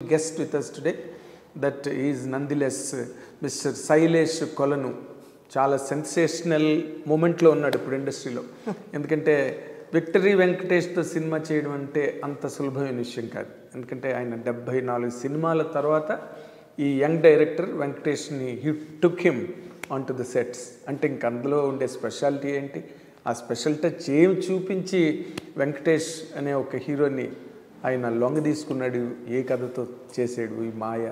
Guest with us today, that is nonetheless Mr. Sailesh Kolanu. చాలా sensational మూమెంట్లో ఉన్నాడు ఇప్పుడు ఇండస్ట్రీలో. ఎందుకంటే విక్టరీ వెంకటేష్తో సినిమా చేయడం అంటే అంత సులభమైన విషయం కాదు. ఎందుకంటే ఆయన 74 సినిమాల తర్వాత ఈ యంగ్ డైరెక్టర్ వెంకటేష్ని he took him on to the sets. అంటే ఇంక అందులో ఉండే స్పెషాలిటీ ఏంటి, ఆ స్పెషల్ టచ్ ఏం చూపించి వెంకటేష్ అనే ఒక హీరోని ఆయన లొంగ తీసుకున్నాడు, ఏ కథతో చేసాడు, ఈ మాయ,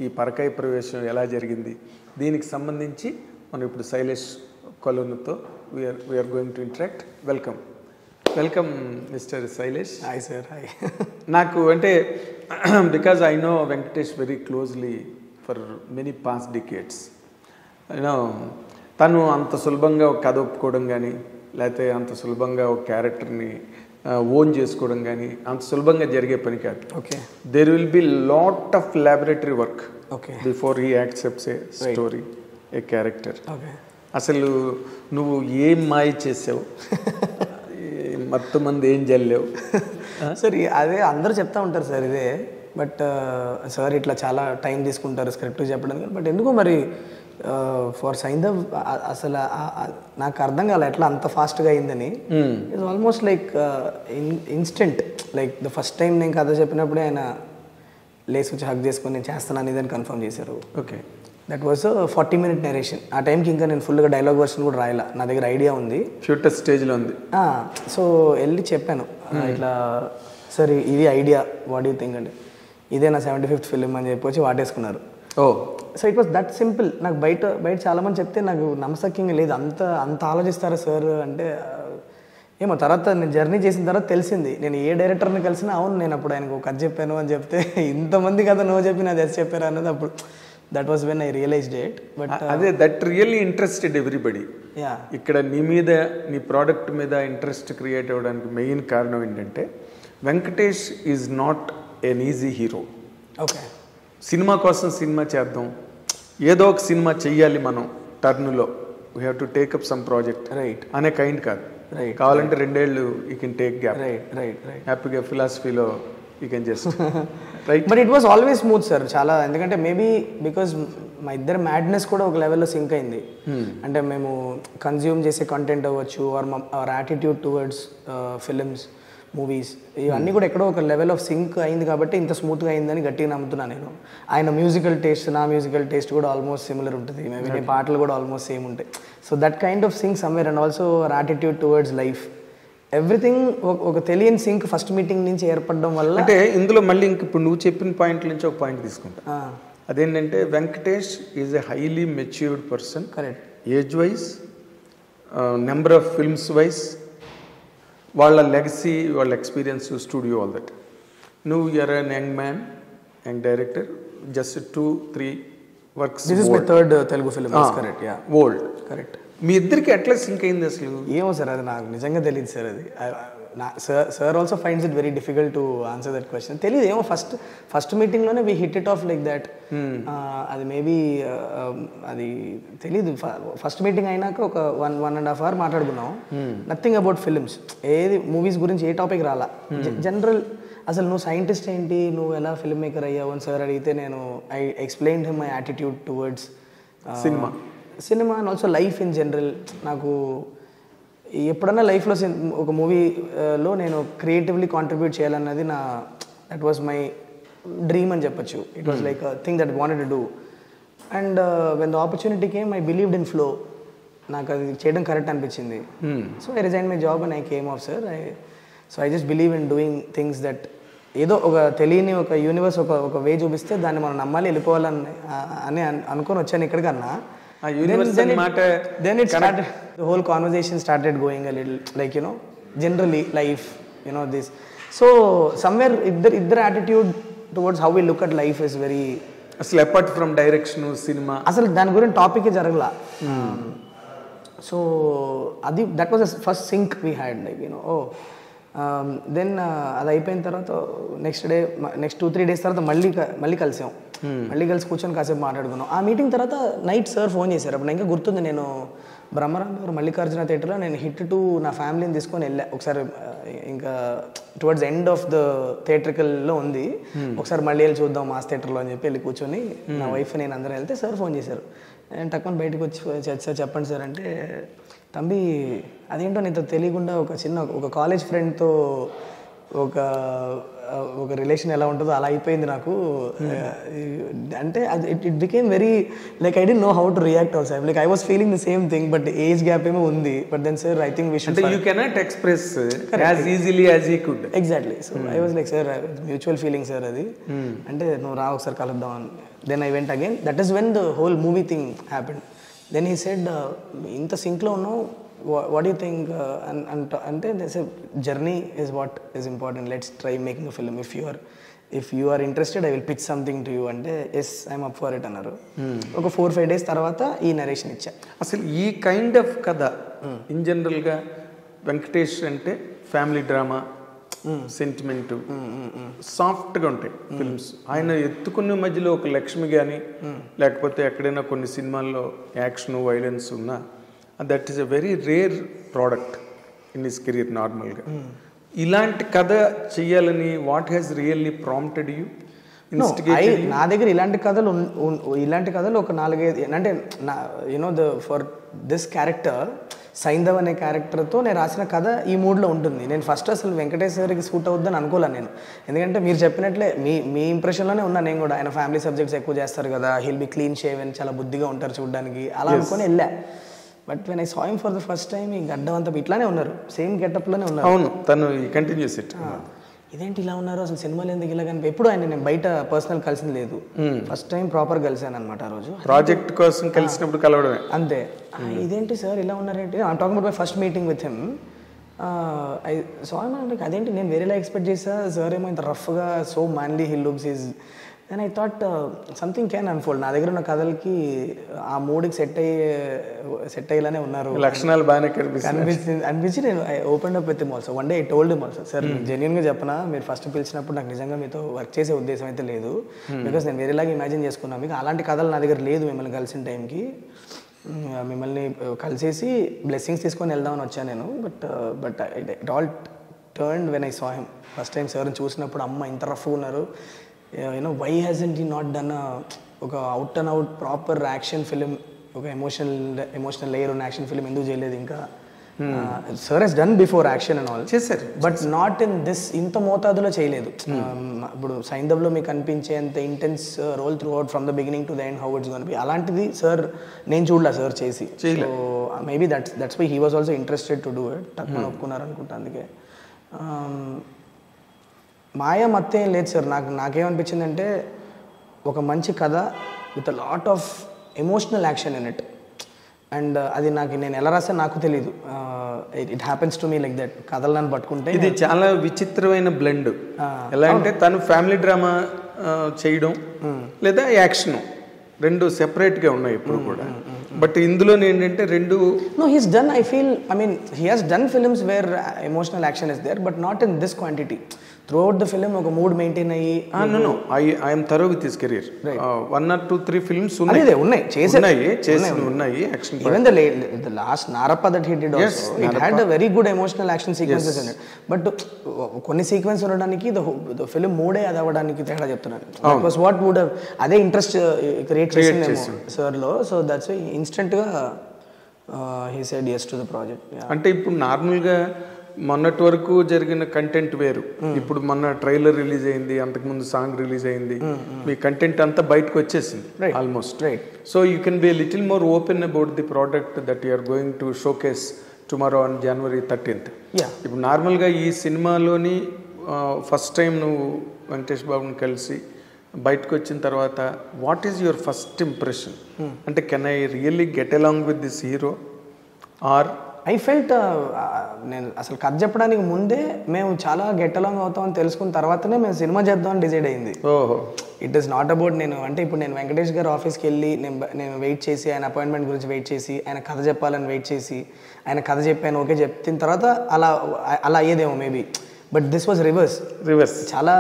ఈ పరకాయ ప్రవేశం ఎలా జరిగింది, దీనికి సంబంధించి మనం ఇప్పుడు శైలేష్ కొలనుతో we are going to interact. Welcome mister Shailesh. Hi sir. Hi. నాకు అంటే because I know Venkatesh very closely for many past decades. You know తను అంత సులభంగా ఒక కథ ఒప్పుకోవడం కానీ, లేకపోతే అంత సులభంగా ఒక క్యారెక్టర్ని ఓన్ చేసుకోవడం కానీ అంత సులభంగా జరిగే పని కాదు. Okay. There will be lot of laboratory work okay before he accepts a story, a character. Okay. అసలు నువ్వు ఏం మాయ చేసావు, మొత్తం మంది ఏం జల్లేవు సార్? అదే అందరూ చెప్తా ఉంటారు సార్ ఇదే. బట్ సార్ ఇట్లా చాలా టైం తీసుకుంటారు స్క్రిప్ట్ చెప్పడానికి. బట్ ఎందుకో మరి ఫర్ సైంధవ్ అసలు నాకు అర్థం కాలే ఎట్లా అంత ఫాస్ట్గా అయిందని. It's almost like instant. Like the first time నేను కథ చెప్పినప్పుడే ఆయన లేసి వచ్చి హక్ చేసుకొని నేను చేస్తాను ఇదని కన్ఫర్మ్ చేశారు. Okay. That was 40-minute narration. ఆ టైంకి ఇంకా నేను ఫుల్గా డైలాగ్ వర్షన్ కూడా రాయలా, నా దగ్గర ఐడియా ఉంది, ఫ్యూచర్ స్టేజ్లో ఉంది. సో వెళ్ళి చెప్పాను ఇట్లా సరే ఇది ఐడియా, వాట్ యూ థింక్ అంటే ఇదే నా 75th ఫిలిం అని చెప్పి వచ్చి వాటేసుకున్నారు. Oh so it was that simple. నాకు బయట చాలామంది చెప్తే నాకు నమ్మసక్యంగా లేదు, అంత ఆలోచిస్తారా సార్ అంటే. ఏమో తర్వాత నేను జర్నీ చేసిన తర్వాత తెలిసింది. నేను ఏ డైరెక్టర్ని కలిసినా అవును నేను అప్పుడు ఆయనకు ఒక కథ చెప్పాను అని చెప్తే ఇంతమంది కదా నువ్వు చెప్పి నాకు అది చెప్పారు అన్నది అప్పుడు that was when I realized it. But అదే దట్ రియల్లీ ఇంట్రెస్టెడ్ ఎవ్రీబడి. ఇక్కడ నీ మీద, నీ ప్రోడక్ట్ మీద ఇంట్రెస్ట్ క్రియేట్ అవ్వడానికి మెయిన్ కారణం ఏంటంటే Venkatesh is not an easy hero. Okay. Cinema కోసం సినిమా చేద్దాం, ఏదో ఒక సినిమా చెయ్యాలి మనం టర్న్లో, we have to take up some project right అనే కైండ్ కాదు. రైట్. కావాలంటే 2 ఏళ్ళు you can take gap. Right right right. హ్యాపీగా ఫిలాసఫీలో you can just right. But it was always smooth sir చాలా. ఎందుకంటే మేబీ బికాజ్ మా ఇద్దరు మ్యాడ్నెస్ కూడా ఒక లెవెల్లో సింక్ అయింది. అంటే మేము కన్జ్యూమ్ చేసే కంటెంట్ అవ్వచ్చు, hour attitude towards films, movies, ఇవన్నీ కూడా ఎక్కడో ఒక లెవెల్ ఆఫ్ సింక్ అయింది కాబట్టి ఇంత స్మూత్గా అయిందని గట్టిగా నమ్ముతున్నాను నేను. ఆయన మ్యూజికల్ టేస్ట్, నా మ్యూజికల్ టేస్ట్ కూడా ఆల్మోస్ట్ సిమిలర్ ఉంటుంది. మేబీ నేను పాటలు కూడా ఆల్మోస్ట్ సేమ్ ఉంటాయి. So that kind of sync somewhere. And also our attitude towards life, everything ఒక తెలియని సింక్ ఫస్ట్ మీటింగ్ నుంచి ఏర్పడడం వల్ల. అంటే ఇందులో మళ్ళీ ఇంక ఇప్పుడు నువ్వు చెప్పిన పాయింట్ నుంచి ఒక పాయింట్ తీసుకుంటా. అదేంటంటే Venkatesh is a highly matured person. Correct. Age wise, number of films wise, వాళ్ళ లెగసీ, వాళ్ళ ఎక్స్పీరియన్స్, స్టూడియో, ఆల్ దట్. నువ్వు you are an young man, young director, just 2-3 works. This is my third Telugu film. Correct. Ya, old. Correct. మీ ఇద్దరికి ఎట్లా sync అయింది అసలు? ఏమో sir అది నాకు నిజంగా తెలియదు సార్. అది sir also finds it very difficult to answer that question. తెలియదు, ఏమో ఫస్ట్ మీటింగ్లోనే we hit it off like that. అది మేబీ అది తెలీదు. ఫస్ట్ మీటింగ్ అయినాక ఒక 1.5 hour మాట్లాడుకున్నాం. నథింగ్ అబౌట్ ఫిలిమ్స్, ఏది మూవీస్ గురించి ఏ టాపిక్ రాలా. జనరల్ అసలు నువ్వు సైంటిస్ట్ ఏంటి, నువ్వు ఎలా ఫిల్మ్ మేకర్ అయ్యావు అని సార్ అడిగితే నేను I explained him my attitude towards cinema and also life in general. నాకు ఎప్పుడన్నా లైఫ్లో ఒక మూవీలో నేను క్రియేటివ్లీ కాంట్రిబ్యూట్ చేయాలన్నది దట్ వాజ్ మై డ్రీమ్ అని చెప్పచ్చు. It was like thing that wanted to do. And when the opportunity came I believed in flow. నాకు అది చేయడం కరెక్ట్ అనిపించింది. So I resign my job and I came of sir. So I just believe in doing things that ఏదో ఒక తెలియని ఒక universe ఒక వే చూపిస్తే దాన్ని మనం నమ్మాలి, వెళ్ళిపోవాలని అని అనుకొని వచ్చాను ఇక్కడికన్నా. Then it started, the whole conversation started going a little like, generally life, this. So somewhere idhar attitude towards how we look at life is very. అసలు అపార్ట్ ఫ్రమ్ డైరెక్షన్, సినిమా అసలు దాని గురించి టాపిక్ జరగలా. So అది that was the first sync we had, like then అది అయిపోయిన తర్వాత next 2-3 days తర్వాత మళ్ళీ కలిసాం. మళ్ళీ కలిసి కూర్చొని కాసేపు మాట్లాడుకున్నాం. ఆ మీటింగ్ తర్వాత నైట్ సార్ ఫోన్ చేశారు. అప్పుడు ఇంకా గుర్తుంది, నేను బ్రహ్మరాంబ గారు మల్లికార్జున థియేటర్లో నేను హిట్ 2 నా ఫ్యామిలీని తీసుకొని వెళ్ళా ఒకసారి. ఇంకా టువర్డ్స్ ఎండ్ ఆఫ్ ద థియేట్రికల్లో ఉంది, ఒకసారి మళ్ళీ వెళ్ళి చూద్దాం మాస్ థియేటర్లో అని చెప్పి వెళ్ళి కూర్చొని నా వైఫ్ నేను అందరం వెళ్తే సార్ ఫోన్ చేశారు. నేను టక్కుని బయటకు వచ్చి సార్ చెప్పండి సార్ అంటే, తంబి అదేంటో నీతో తెలియకుండా ఒక కాలేజ్ ఫ్రెండ్తో ఒక రిలేషన్ ఎలా ఉంటుందో అలా అయిపోయింది నాకు అంటే it became very like I don't know how to react also. Like I was feeling the same thing, but age gap ఏమో ఉంది. But then sir I think we should you cannot express as easily as he could. Exactly. So I was like sir mutual feeling sir అది అంటే నువ్వు రా ఒకసారి కలుద్దాం అని. Then I went again. That is when the whole movie thing happened. Then he said ఇంత సింక్లో ఉన్నావు, what do you think ante there's a journey is what is important, let's try making a film. if you are interested I will pitch something to you ante yes I'm up for it అన్నారు. ఒక 4-5 days తర్వాత ఈ narration ఇచ్చా. అసలు ఈ kind of కథ in జనరల్గా వెంకటేష్ అంటే ఫ్యామిలీ డ్రామా, సెంటిమెంటు, సాఫ్ట్గా ఉంటాయి ఫిల్మ్స్. ఆయన ఎత్తుకునే మధ్యలో ఒక లక్ష్మి కానీ లేకపోతే ఎక్కడైనా కొన్ని సినిమాల్లో యాక్షన్ వైలెన్స్ ఉన్నా that is a very rare product in his career నార్మల్గా. ఇలాంటి కథ చెయ్యాలని what has really prompted you? నా దగ్గర ఇలాంటి కథలు ఒక 4-5 అంటే you know for this character Saindhav అనే క్యారెక్టర్తో నేను రాసిన కథ ఈ మూడ్లో ఉంటుంది. నేను ఫస్ట్ అసలు వెంకటేష్ గారికి సూట్ అవుద్దని అనుకోలేను నేను, ఎందుకంటే మీరు చెప్పినట్లే మీ ఇంప్రెషన్లోనే ఉన్నా నేను కూడా. ఆయన ఫ్యామిలీ సబ్జెక్ట్స్ ఎక్కువ చేస్తారు కదా, హీల్ బి క్లీన్ షేవెన్, చాలా బుద్ధిగా ఉంటారు చూడడానికి, అలా అనుకొని వెళ్ళా. But when I saw him for the first time ఈ గడ్డం అంతా ఇట్లానే ఉన్నారు, సేమ్ గెటప్లోనే ఉన్నారు. అవును, తను కంటిన్యూస్ ఇట్. ఇదేంటి ఇలా ఉన్నారు అసలు సినిమాలు ఎందుకు ఇలా కానీ ఎప్పుడు ఆయన నేను బయట పర్సనల్ కలిసింది లేదు. ఫస్ట్ టైం ప్రాపర్ కలిసాను అనమాట ఆ రోజు. ప్రాజెక్ట్ కోసం కలిసినప్పుడు కలవడమే అంతే. ఇదేంటి సార్ ఇలా ఉన్నారేంటి, I talking about my first meeting with him. I so like అదేంటి నేను వేరేలా ఎక్స్పెక్ట్ చేసా, సార్ ఏమో ఇంత రఫ్గా so manly he looks is. Then I thought something can unfold. నా దగ్గర ఉన్న కథలకి ఆ మూడ్కి సెట్ అయ్యేలానే ఉన్నారు, లక్షణాలు బాగానే అనిపించి నేను I open up with him also. One day I told him also, sir జెన్యున్గా చెప్పనా, మీరు ఫస్ట్ పిలిచినప్పుడు నాకు నిజంగా మీతో వర్క్ చేసే ఉద్దేశం అయితే లేదు, బికాస్ నేను వేరేలాగా ఇమాజిన్ చేసుకున్నాను. మీకు అలాంటి కథలు నా దగ్గర లేదు. మిమ్మల్ని కలిసిన టైంకి మిమ్మల్ని కలిసేసి బ్లెస్సింగ్స్ తీసుకొని వెళ్దామని వచ్చాను నేను. But it all turn when I saw him first time. సార్ని చూసినప్పుడు అమ్మ ఇంత రఫ్గా ఉన్నారు, you know why hasn't he not done ఒక out and out proper action film, ఒక ఎమోషనల్ లేయర్ ఉన్న యాక్షన్ ఫిలిం ఎందుకు చేయలేదు ఇంకా. Sir he's done before action and all చేశారు, బట్ నాట్ ఇన్ దిస్, ఇంత మోతాదులో చేయలేదు. ఇప్పుడు సైంధవ్లో మీకు అనిపించేంత intense role throughout from the beginning to the end how it's gonna be, అలాంటిది సార్ నేను చూడలే సార్ చేసి. So maybe that's why he was also interested to do it. తక్కువ ఒప్పుకున్నారు అనుకుంటా. అందుకే మాయా మత్తేం లేదు సార్. నాకేమనిపించిందంటే ఒక మంచి కథ with a lot of emotional action in it. And అది నేను ఎలా రాసా నాకు తెలీదు. It happens to me like that. కథలు నన్ను పట్టుకుంటే ఇది చాలా విచిత్రమైన బ్లెండ్. ఎలా అంటే తను ఫ్యామిలీ డ్రామా చేయడం లేదా యాక్షన్ రెండు సెపరేట్గా ఉన్నాయి ఇప్పుడు కూడా. బట్ ఇందులో ఏంటంటే రెండు he's done, I feel, I mean he has done films where emotional action is there, but not in this quantity. Throughout the film ఒక మూడ్ మెయింటైన్ అయ్యి. I'm thorough with his career. 1 or 2-3 films ఉన్నాయి action. Even the last Narappa that he did also it had a very good emotional action sequences in it. But కొన్ని sequence ఉండడానికి the film మూడే అది అవ్వడానికి తేడా చెప్తున్నాను. Because what would అదే interest create చేసిందేమో సార్లో. సో దట్స్ వై ఇన్స్టెంట్గా he said yes to the project. అంటే ఇప్పుడు నార్మల్గా మొన్నటి వరకు జరిగిన కంటెంట్ వేరు. ఇప్పుడు మొన్న ట్రైలర్ రిలీజ్ అయింది, అంతకుముందు సాంగ్ రిలీజ్ అయింది, మీ కంటెంట్ అంతా బయటకు వచ్చేసింది almost. So you can be little more open about the product that you are going to showcase tomorrow on January 13th. ఇప్పుడు నార్మల్గా ఈ సినిమాలోని ఫస్ట్ టైం నువ్వు వెంకటేష్ బాబుని కలిసి బయటకు వచ్చిన తర్వాత what is your first impression? అంటే can I really get along with this hero or I felt, నేను అసలు కథ చెప్పడానికి ముందే మేము చాలా గెట్ అలాంగ్ అవుతామని తెలుసుకున్న తర్వాతనే మేము సినిమా చేద్దామని డిసైడ్ అయింది. ఇట్ ఈస్ నాట్ అబౌట్ అంటే ఇప్పుడు నేను వెంకటేష్ గారు ఆఫీస్కి వెళ్ళి నేను వెయిట్ చేసి ఆయన అపాయింట్మెంట్ గురించి వెయిట్ చేసి ఆయన కథ చెప్పాలని వెయిట్ చేసి ఆయన కథ చెప్పాను ఓకే చెప్పిన తర్వాత అలా అయ్యేదేమో maybe. But this was reverse. చాలా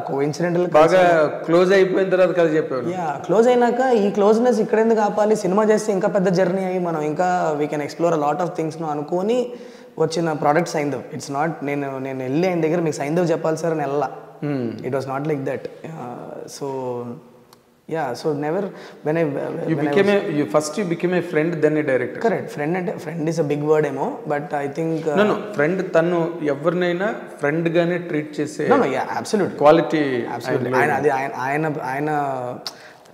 కోఇన్సిడెంటల్. బాగా క్లోజ్ అయిపోయిన తర్వాత కదా చెప్పాను. యా, క్లోజ్ అయినాక ఈ క్లోజ్నెస్ ఇక్కడ ఎందుకు ఆపాలి, సినిమా చేస్తే ఇంకా పెద్ద జర్నీ అయ్యి మనం ఇంకా we can explore a lot of థింగ్స్ను అనుకొని వచ్చిన ప్రోడక్ట్ సైంధవ్. ఇట్స్ నాట్ నేను వెళ్ళి ఆయన దగ్గర మీకు సైంధవ్ చెప్పాలి సార్ అని వెళ్ళా. It was not like that. So yeah, so never when you became a friend then a director. Correct. Friend is a big word emo, but I think no friend tanu evarnaina friend gaane treat chese. No, yeah, absolutely quality. Absolutely. Ayana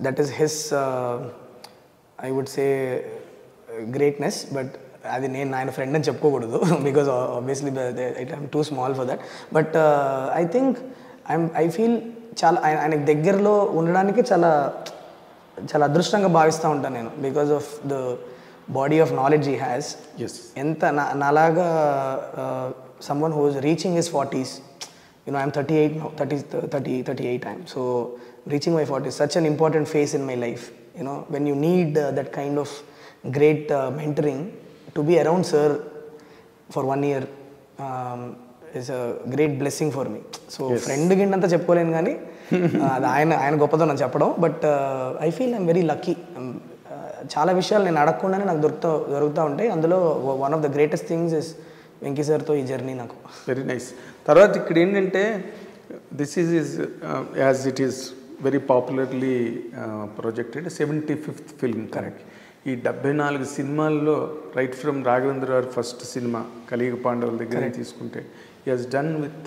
that is his I would say greatness, but అది నేను ఆయన friend అని చెప్పుకోకూడదు because obviously I'm too small for that. But I think I feel చాలా ఆయనకి దగ్గరలో ఉండడానికి చాలా చాలా అదృష్టంగా భావిస్తూ ఉంటాను నేను, because of the body of knowledge he has. ఎంత నాలాగా someone who is reaching his 40s, I'm 38 now, 38 I'm so reaching my 40s, such an important phase in my life, when you need that kind of great mentoring. To be around sir for 1 year is a great blessing for me. So friend గిండంతా చెప్పుకోలేను కానీ అది ఆయన గొప్పతో నేను చెప్పడం. But I feel I'm very lucky. చాలా విషయాలు నేను అడగకుండానే నాకు దొరుకుతూ ఉంటాయి. అందులో one of the greatest things is Venky సార్తో ఈ జర్నీ నాకు. Very nice. తర్వాత ఇక్కడ ఏంటంటే this is as it is very popularly projected 75th film. Correct. ఈ 74 సినిమాల్లో రైట్ ఫ్రమ్ రాఘవేంద్ర గారు ఫస్ట్ సినిమా కలియుగ పాండవుల దగ్గర తీసుకుంటే he has done with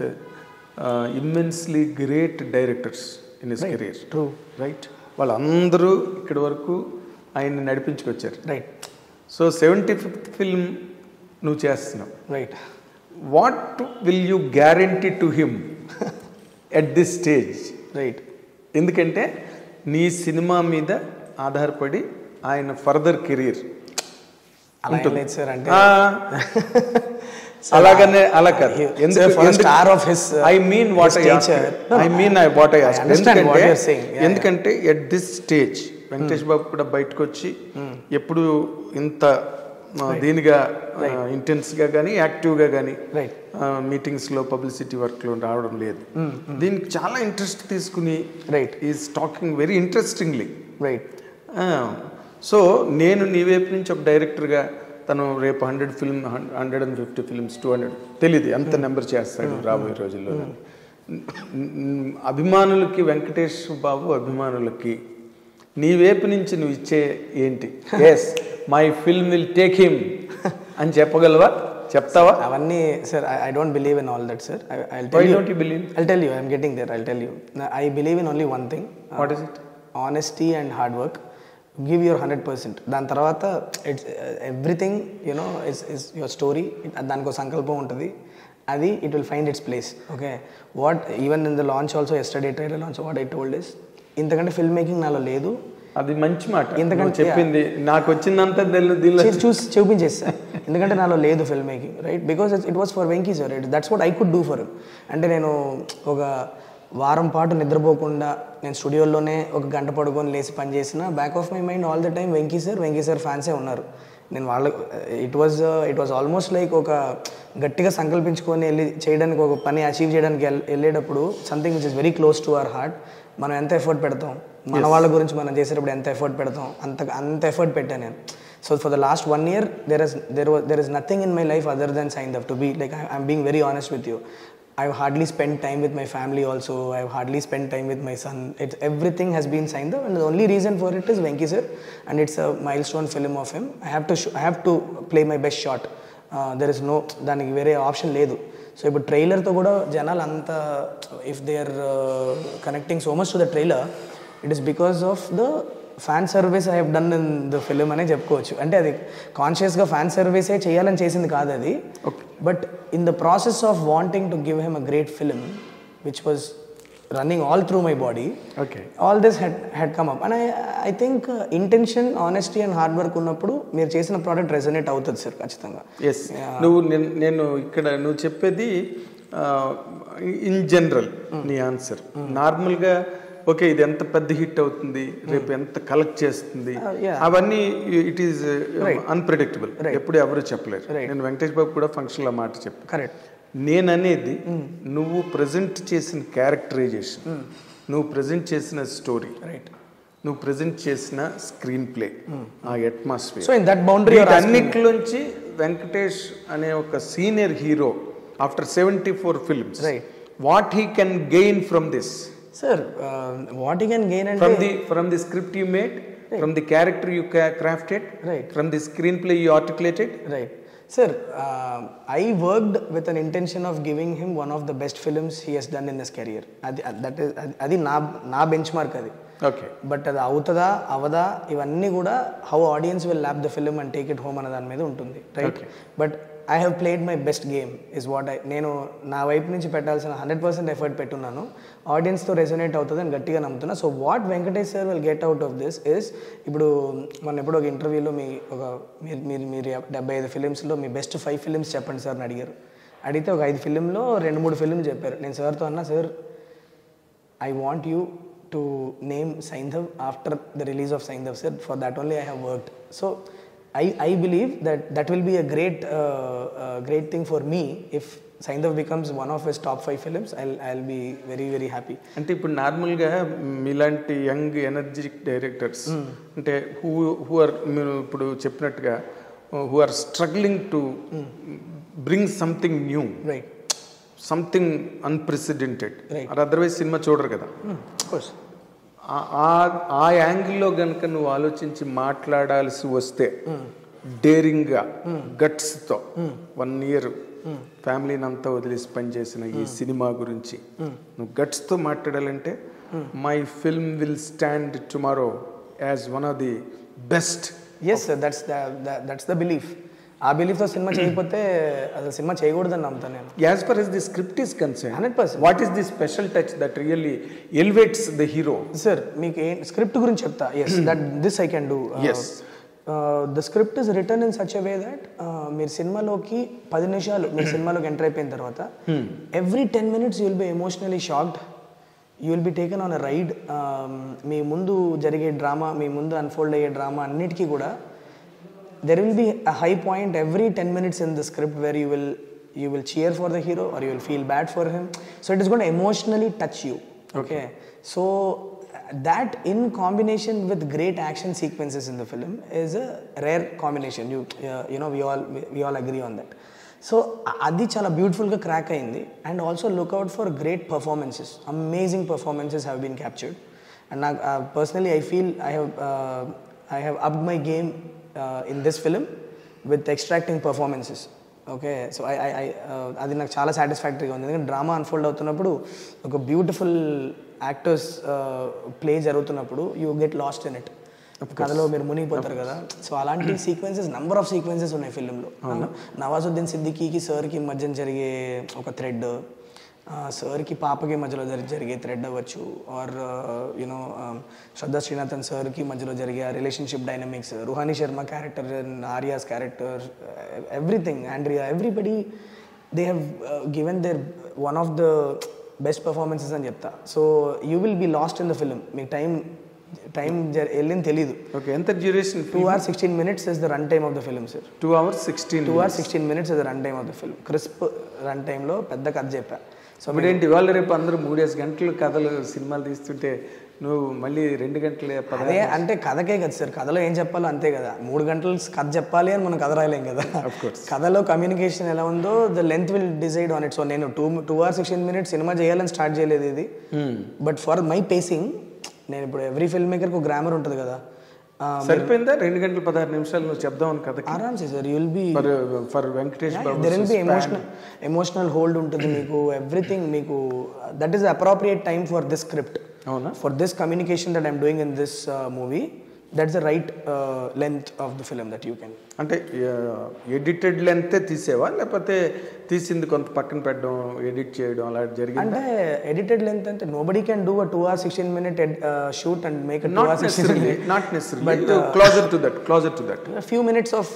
immensely great directors in his career. True. Right. వాళ్ళందరూ ఇక్కడి వరకు ఆయన్ని నడిపించుకొచ్చారు. రైట్. సో 75th ఫిల్మ్ నువ్వు చేస్తున్నావు. Right. What will you guarantee to him at this stage? Right. ఎందుకంటే నీ సినిమా మీద ఆధారపడి ఆయన ఫర్దర్ కెరీర్ ఉంటుంది సార్. అంటే అలాగనే అలా కాదు. ఎందుకంటే ఎట్ దిస్ స్టేజ్ వెంకటేష్ బాబు కూడా బయటకు వచ్చి ఎప్పుడు ఇంత దీనిగా ఇంటెన్స్గా కానీ యాక్టివ్గా కానీ మీటింగ్స్లో పబ్లిసిటీ వర్క్లో రావడం లేదు. దీనికి చాలా ఇంట్రెస్ట్ తీసుకుని is talking very interestingly. Right. So నేను నీ వైపు నుంచి ఒక డైరెక్టర్గా తను రేపు 100 ఫిల్మ్ 150 ఫిల్మ్స్ 200 తెలీదు ఎంత నెంబర్ చేస్తాడు రాబోయే రోజుల్లో. అభిమానులకి వెంకటేష్ బాబు అభిమానులకి నీ వైపు నుంచి నువ్వు ఇచ్చే ఏంటి? Yes my film will take him అని చెప్పగలవా? చెప్తావా? అవన్నీ sir I don't believe in all that sir. Why don't you believe? I'll tell you, I'm getting there. I'll tell you. I believe in only one thing. What is it? Honesty and hard work. Give your 100%. దాని తర్వాత it's everything is your story. దానికి ఒక సంకల్పం ఉంటుంది, అది it will find its place. Okay. What even in the launch also yesterday trailer launch what I told is ఇంతకంటే film making నాలో లేదు. అది మంచి మాట. ఎందుకంటే చెప్పింది నాకు వచ్చిందంతా చూపించేస్తా. ఎందుకంటే నాలో లేదు film making. Right. Because it was for Venky sir. That's what I could do for him. అంటే నేను ఒక వారం పాటు నిద్రపోకుండా నేను స్టూడియోలోనే 1 గంట పడుకొని లేచి పని చేసిన back of my mind all the time Venky sir ఫ్యాన్సే ఉన్నారు. నేను ఇట్ వాజ్ ఆల్మోస్ట్ లైక్ ఒక గట్టిగా సంకల్పించుకొని వెళ్ళి చేయడానికి, ఒక పని అచీవ్ చేయడానికి వెళ్ళేటప్పుడు something which is very close to our heart. మనం ఎంత ఎఫర్ట్ పెడతాం, మన వాళ్ళ గురించి మనం చేసేటప్పుడు ఎంత ఎఫర్ట్ పెడతాం, అంత ఎఫర్ట్ పెట్టాను నేను. So for the last 1 year there is nothing in my life other than Saindhav, to be like I'm being very honest with you. I've hardly spent time with my family also. I've hardly spent time with my son. Everything has been Saindhav, and the only reason for it is Venki sir, and it's a milestone film of him. I have to play my best shot. There is no daniki vere option ledu. So ipu trailer tho kuda janalu anta if they are connecting so much to the trailer, it is because of the fan service I have done in the film అనే చెప్పుకోవచ్చు. అంటే అది కాన్షియస్గా fan సర్వీసే చేయాలని చేసింది కాదు అది. But in the process of wanting to give him a great film which was running all through my body, all this had come up. And I think intention, honesty and hard work ఉన్నప్పుడు మీరు చేసిన product resonate అవుతుంది sir ఖచ్చితంగా. Yes. నేను ఇక్కడ నువ్వు చెప్పేది in general నీ ఆన్సర్. నార్మల్గా ఓకే ఇది ఎంత పెద్ద హిట్ అవుతుంది, రేపు ఎంత కలెక్ట్ చేస్తుంది, అవన్నీ ఇట్ ఈస్ అన్ప్రెడిక్టబుల్. ఎప్పుడు ఎవరు చెప్పలేరు. నేను వెంకటేష్ బాబు కూడా ఫంక్షన్లో మాట చెప్పాను. కరెక్ట్. నేననేది నువ్వు ప్రజెంట్ చేసిన క్యారెక్టరైజేషన్, నువ్వు ప్రజెంట్ చేసిన స్టోరీ, రైట్, నువ్వు ప్రజెంట్ చేసిన స్క్రీన్ ప్లే, ఆ atmosphere, so in that boundary అన్నిట్లోంచి వెంకటేష్ అనే ఒక senior hero after 74 films, right, what he can gain from this? Sir what you can gain అంటే from the script you made, from the character you crafted, right, from the screenplay you articulated, right. Sir, I worked with an intention of giving him one of the best films he has done in his career. అది నా bench mark అది. Okay, but అది అవుతుందా అవదా ఇవన్నీ కూడా how audience will lap the film and take it home అనే దాని మీద ఉంటుంది, right. But I have played my best game is what నేను నా వైపు నుంచి పెట్టాల్సిన 100% ఎఫర్ట్ పెట్టున్నాను. ఆడియన్స్తో రెజొనేట్ అవుతుంది అని గట్టిగా నమ్ముతున్నా. So what Venkatesh sir will get out of this is, ఇప్పుడు మన ఎప్పుడు ఒక ఇంటర్వ్యూలో మీరు 75 ఫిలిమ్స్లో మీ బెస్ట్ 5 ఫిలిమ్స్ చెప్పండి సార్ అని అడిగితే ఒక 5 ఫిలింలో 2-3 ఫిలిమ్స్ చెప్పారు. నేను సార్తో అన్నా, sir I want you to name Saindhav after the release of Saindhav sir, for that only I have worked. So I believe that will be a great thing for me if Saindhav becomes one of his top 5 films. I'll be very very happy. అంటే ఇప్పుడు నార్మల్గా మీలాంటి young energetic directors అంటే who are మీరు ఇప్పుడు చెప్పినట్టుగా who are struggling to bring something new, right, something unprecedented, Right. Otherwise cinema చూడరు కదా. of course. ఆ యాంగిల్లో కనుక నువ్వు ఆలోచించి మాట్లాడాల్సి వస్తే డేరింగ్గా గట్స్తో 1 year ఫ్యామిలీని అంతా వదిలేసి పనిచేసిన ఈ సినిమా గురించి నువ్వు గట్స్తో మాట్లాడాలంటే my film will stand tomorrow as one of the best. Yes sir, that's the belief. ఆ బిలీఫ్తో సినిమా చేయకపోతే అసలు సినిమా చేయకూడదని నమ్ముతాను నేను. As for as the script is concerned, 100%. what is the special touch that really elevates the hero? Sir మీకు script గురించి చెప్తా. Yes, that this I can do. Yes. The script is written in such a way that మీరు సినిమాలోకి 10 నిమిషాలు మీరు సినిమాలోకి enter అయిపోయిన తర్వాత every 10 minutes you will be emotionally shocked, you will be taken on a ride. మీ ముందు జరిగే డ్రామా, మీ ముందు అన్ఫోల్డ్ అయ్యే డ్రామా అన్నిటికీ కూడా there will be a high point every 10 minutes in the script where you will cheer for the hero or you will feel bad for him. So it is going to emotionally touch you. Okay. So that in combination with great action sequences in the film is a rare combination. You know we all agree on that. So adi chala beautiful ga crack ayindi. And also look out for great performances. Amazing performances have been captured. And personally I feel I have upped my game in this film with extracting performances. Okay, so అది నాకు చాలా సాటిస్ఫాక్టరీగా ఉంది. ఎందుకంటే drama unfold అవుతున్నప్పుడు ఒక beautiful actors play జరుగుతున్నప్పుడు you get lost in it, కథలో మీరు మునిగిపోతారు కదా. సో అలాంటి సీక్వెన్సెస్, నంబర్ ఆఫ్ సీక్వెన్సెస్ ఉన్నాయి ఫిల్మ్లో. నవాజుద్దీన్ సిద్దికీకి సార్కి మధ్య జరిగే ఒక థ్రెడ్, సార్కి పాపకి మధ్యలో జరిగే థ్రెడ్ అవ్వచ్చు, ఆర్ యూనో శ్రద్ధా శ్రీనాథన్ సార్కి మధ్యలో జరిగే relationship dynamics, Ruhani Sharma character, Arya's character, everything, Andrea, everybody they have given their one of the best performances అని చెప్తా. So you will be lost in the film. మీకు టైం వెళ్ళింది తెలీదు. ఓకే, ఎంత duration? 2 hours 16 minutes is the run time of the film, sir. 2 hours 16 minutes is the run time of the film. Crisp run టైంలో పెద్ద కథ చెప్పా. So ఇప్పుడేంటి ఇవాళ రేపు అందరూ 3 గంటలు కథలు సినిమాలు తీస్తుంటే నువ్వు మళ్ళీ 2 గంటలే? అదే అంటే కథకే కదా సార్, కథలో ఏం చెప్పాలో అంతే కదా. 3 గంటలు కథ చెప్పాలి అని మనం కథ రాయలేం కదా. కథలో కమ్యూనికేషన్ ఎలా ఉందో the length will decide on it. So నేను 2 hours 16 minutes సినిమా చేయాలని స్టార్ట్ చేయలేదు ఇది. బట్ ఫర్ మై పేసింగ్, నేను ఇప్పుడు ఎవ్రీ ఫిల్మ్ మేకర్కి ఒక గ్రామర్ ఉంటుంది కదా. సరిపోయిందా 2 గంటల 16 నిమిషాలు నువ్వు చెప్దామని కథ? ఆరామ్సే sir. You will be for Venkatesh Babu there will be emotional hold ఉంటుంది మీకు, ఎవ్రీథింగ్ మీకు. That is appropriate time for this script. అవునా? For this communication that I'm doing in this movie, that's the right length of the film that you can. అంటే edited లెంతే తీసేవా, లేకపోతే తీసింది కొంత పక్కన పెట్టడం, ఎడిట్ చేయడం అలా జరిగింది? అంటే ఎడిటెడ్ లెంత్ అంటే nobody can do a 2 hours 16 minute shoot and make a 2 hours 16 minute. Not necessarily, but closer to that. A few minutes of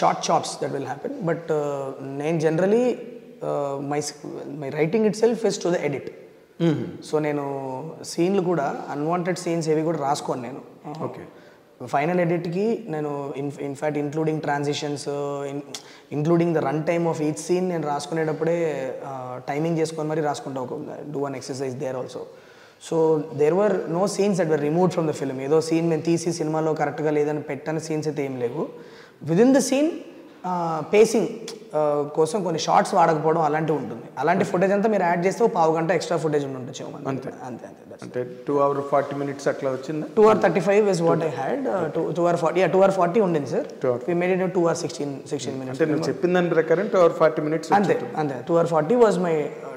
short chops that will happen. But నేను generally my writing itself is to the edit. So నేను సీన్లు కూడా unwanted scenes ఏవి కూడా రాసుకోను నేను. Okay, final ఎడిట్కి నేను in fact including transitions, including the run time of each scene నేను రాసుకునేటప్పుడే టైమింగ్ చేసుకొని మరీ రాసుకుంటా, do an exercise there also. So there were no scenes that were removed from the film. ఏదో సీన్ మేము తీసి సినిమాలో కరెక్ట్గా లేదని పెట్టని సీన్స్ అయితే ఏం లేవు. విదిన్ ద సీన్ పేసింగ్ కోసం కొన్ని షార్ట్స్ వాడకపోవడం అలాంటివి ఉంటుంది. అలాంటి ఫుటేజ్ అంతా మీరు యాడ్ చేస్తే 1/2 గంట ఎక్స్ట్రా ఫుటేజ్ ఉండొచ్చు. అంతే అంతే అంటే 2 hours 40 minutes అట్లా వచ్చిందా? 2 hours 35 is what I had. 2 hours 40, 2 hours 40 ఉండింది sir. We made it 2 hours 16 minutes. అంటే నువ్వు చెప్పిన దాని ప్రకారం 2 hours 40 minutes అంతే. 2 hours 40 was my